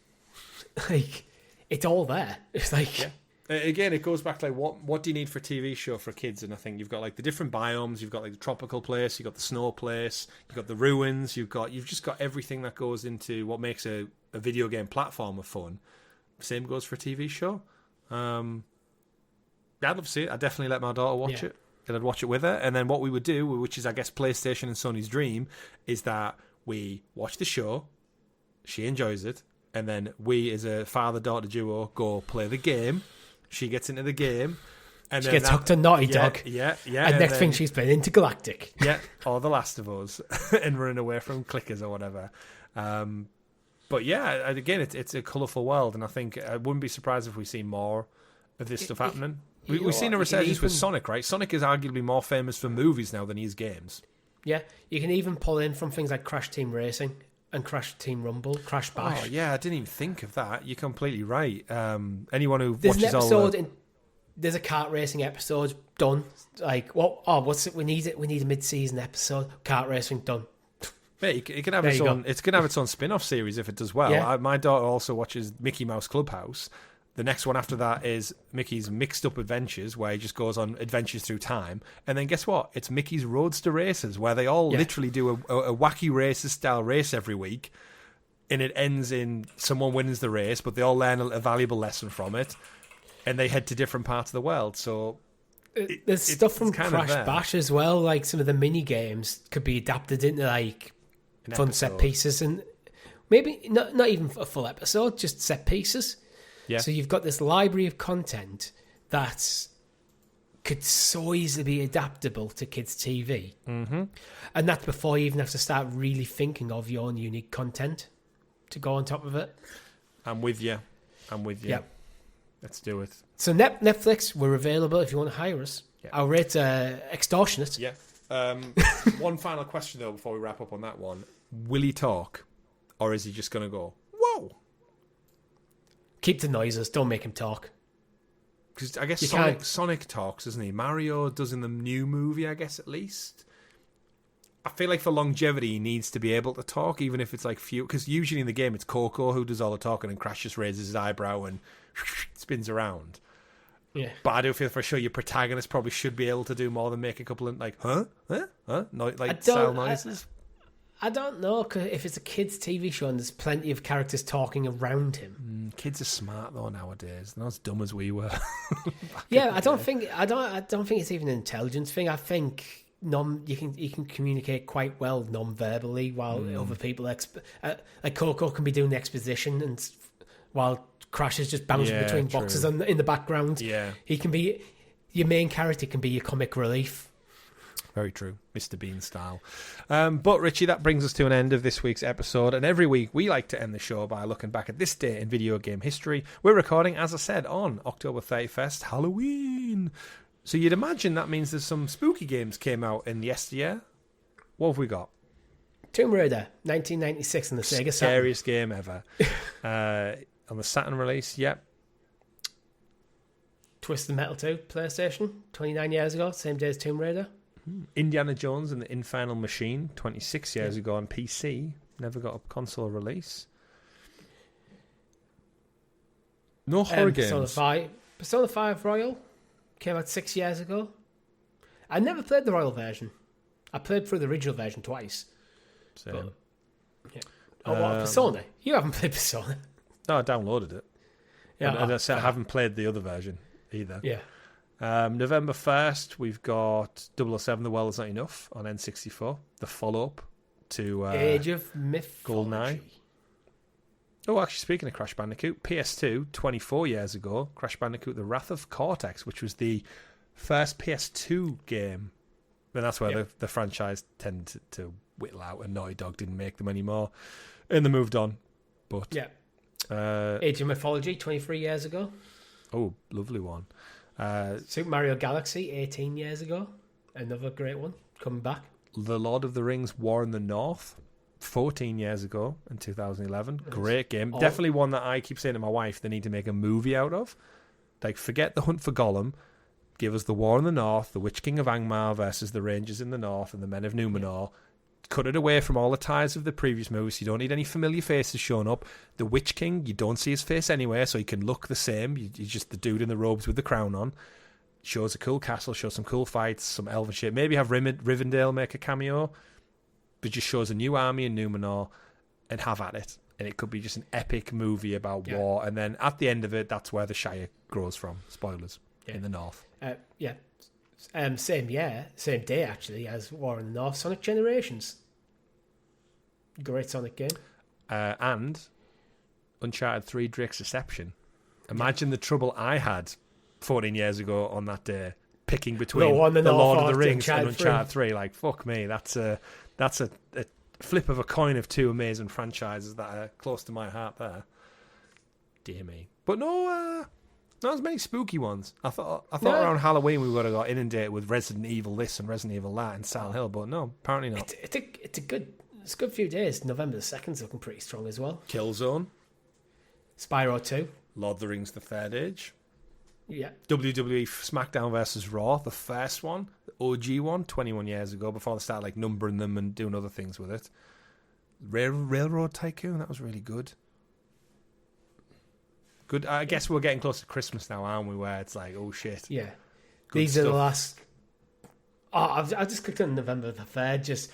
Like... It's all there. It's like Again, it goes back to like what do you need for a TV show for kids? And I think you've got like the different biomes. You've got like the tropical place. You've got the snow place. You've got the ruins. You've just got everything that goes into what makes a video game platformer fun. Same goes for a TV show. I'd love to see it. I'd definitely let my daughter watch it. And I'd watch it with her. And then what we would do, which is I guess PlayStation and Sony's dream, is that we watch the show. She enjoys it. And then we, as a father-daughter duo, go play the game. She gets into the game. And she gets hooked on Naughty Dog. Yeah. And next thing she's playing Intergalactic. Yeah, or The Last of Us. And running away from clickers or whatever. But yeah, again, it's a colourful world. And I think I wouldn't be surprised if we see more of this stuff happening. We've seen a resurgence with Sonic, right? Sonic is arguably more famous for movies now than he is games. Yeah, you can even pull in from things like Crash Team Racing and Crash Team Rumble, Crash Bash. Oh, yeah, I didn't even think of that. You're completely right. Anyone who watches all there's a kart racing episode done. Like, what's it? We need a mid-season episode. Kart racing done. Yeah, it can have its own. It's going to have its own spin-off series if it does well. Yeah. My daughter also watches Mickey Mouse Clubhouse. The next one after that is Mickey's Mixed Up Adventures, where he just goes on adventures through time. And then guess what? It's Mickey's Roadster Races, where they all literally do a wacky races style race every week. And it ends in someone wins the race, but they all learn a valuable lesson from it. And they head to different parts of the world. So there's stuff from Crash Bash as well. Like some of the mini games could be adapted into like fun set pieces, and maybe not even a full episode, just set pieces. Yeah. So you've got this library of content that could so easily be adaptable to kids' TV. Mm-hmm. And that's before you even have to start really thinking of your own unique content to go on top of it. I'm with you. Yep. Let's do it. So Netflix, we're available if you want to hire us. Yeah. Our rate's extortionate. Yeah. One final question, though, before we wrap up on that one. Will he talk? Or is he just going to go, whoa? Keep the noises. Don't make him talk. Because I guess Sonic talks, doesn't he? Mario does in the new movie, I guess, at least. I feel like for longevity, he needs to be able to talk, even if it's like few. Because usually in the game, it's Coco who does all the talking, and Crash just raises his eyebrow and spins around. Yeah. But I do feel for sure your protagonist probably should be able to do more than make a couple of like, huh? No, like style noises. I don't know, cause if it's a kids' TV show and there's plenty of characters talking around him. Kids are smart though nowadays. They're not as dumb as we were. Yeah, I don't think it's even an intelligence thing. I think you can communicate quite well non-verbally, while other people like Coco can be doing the exposition, and while Crash is just bouncing between boxes in the background. Yeah, he can be your main character, can be your comic relief. Very true, Mr. Bean style. But Richie, that brings us to an end of this week's episode. And every week we like to end the show by looking back at this day in video game history. We're recording, as I said, on October 31st, Halloween. So you'd imagine that means there's some spooky games came out in yesteryear. What have we got? Tomb Raider, 1996 on the Sega Saturn. Scariest game ever. On the Saturn release, yep. Twisted Metal 2, PlayStation, 29 years ago, same day as Tomb Raider. Indiana Jones and the Infernal Machine, 26 years ago on PC. Never got a console release. No horror games. Persona 5 Royal came out 6 years ago. I never played the Royal version. I played through the original version twice. Same. But, yeah. What, Persona? You haven't played Persona. No, I downloaded it. Yeah, I haven't played the other version either. Yeah. November 1st, we've got 007 The World Is Not Enough on N64, the follow-up to Age of Mythology. GoldenEye. Oh, actually, speaking of Crash Bandicoot, PS2, 24 years ago, Crash Bandicoot The Wrath of Cortex, which was the first PS2 game. And that's where the franchise tended to whittle out, and Naughty Dog didn't make them anymore. And they moved on. But Age of Mythology, 23 years ago. Oh, lovely one. Super Mario Galaxy, 18 years ago. Another great one, coming back. The Lord of the Rings War in the North, 14 years ago in 2011. Nice. Great game. Definitely one that I keep saying to my wife they need to make a movie out of. Like, forget the Hunt for Gollum. Give us the War in the North, the Witch King of Angmar versus the Rangers in the North and the Men of Numenor. cut it away from all the ties of the previous movies. You don't need any familiar faces showing up. The Witch King, you don't see his face anywhere, so he can look the same. He's just the dude in the robes with the crown on. Shows a cool castle, shows some cool fights, some elven shit. Maybe have Rivendell make a cameo, but just shows a new army in Numenor and have at it. And it could be just an epic movie about war. And then at the end of it, that's where the Shire grows from. Spoilers. In the north. Same day actually as War in the North. Sonic Generations. Great Sonic game. And Uncharted 3 Drake's Deception. Imagine the trouble I had 14 years ago on that day, picking between The Lord of the Rings and Uncharted 3. Like, fuck me. That's a flip of a coin of two amazing franchises that are close to my heart there. Dear me. But not as many spooky ones. I thought around Halloween we would have got inundated with Resident Evil this and Resident Evil that and Silent Hill, but no, apparently not. It's a good few days. November the 2nd's looking pretty strong as well. Killzone. Spyro 2. Lord of the Rings The Third Age. Yeah. WWE SmackDown vs. Raw, the first one, the OG one, 21 years ago, before they started like numbering them and doing other things with it. Railroad Tycoon, that was really good. Good. I guess we're getting close to Christmas now, aren't we? Where it's like, oh shit. Yeah. Good These stuff. are the last. I just clicked on November the 3rd.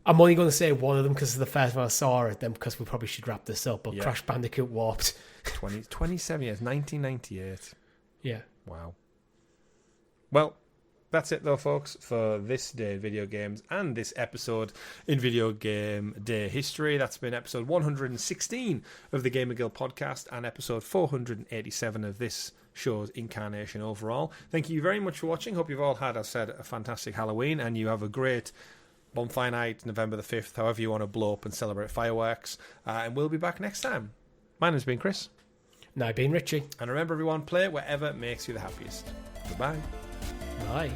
I'm only going to say one of them because it's the first one I saw it. Then because we probably should wrap this up. But Crash Bandicoot Warped. 27 years, 1998. Yeah. Wow. Well, that's it though, folks, for this day in video games and this episode in Video Game Day history. That's been episode 116 of the GamerGuild Podcast and episode 487 of this show's incarnation overall. Thank you very much for watching. Hope you've all had, as said, a fantastic Halloween and you have a great bonfire night, November the 5th, however you want to blow up and celebrate fireworks. And we'll be back next time. My name's been Chris. And I've been Richie. And remember, everyone, play wherever makes you the happiest. Goodbye. Bye.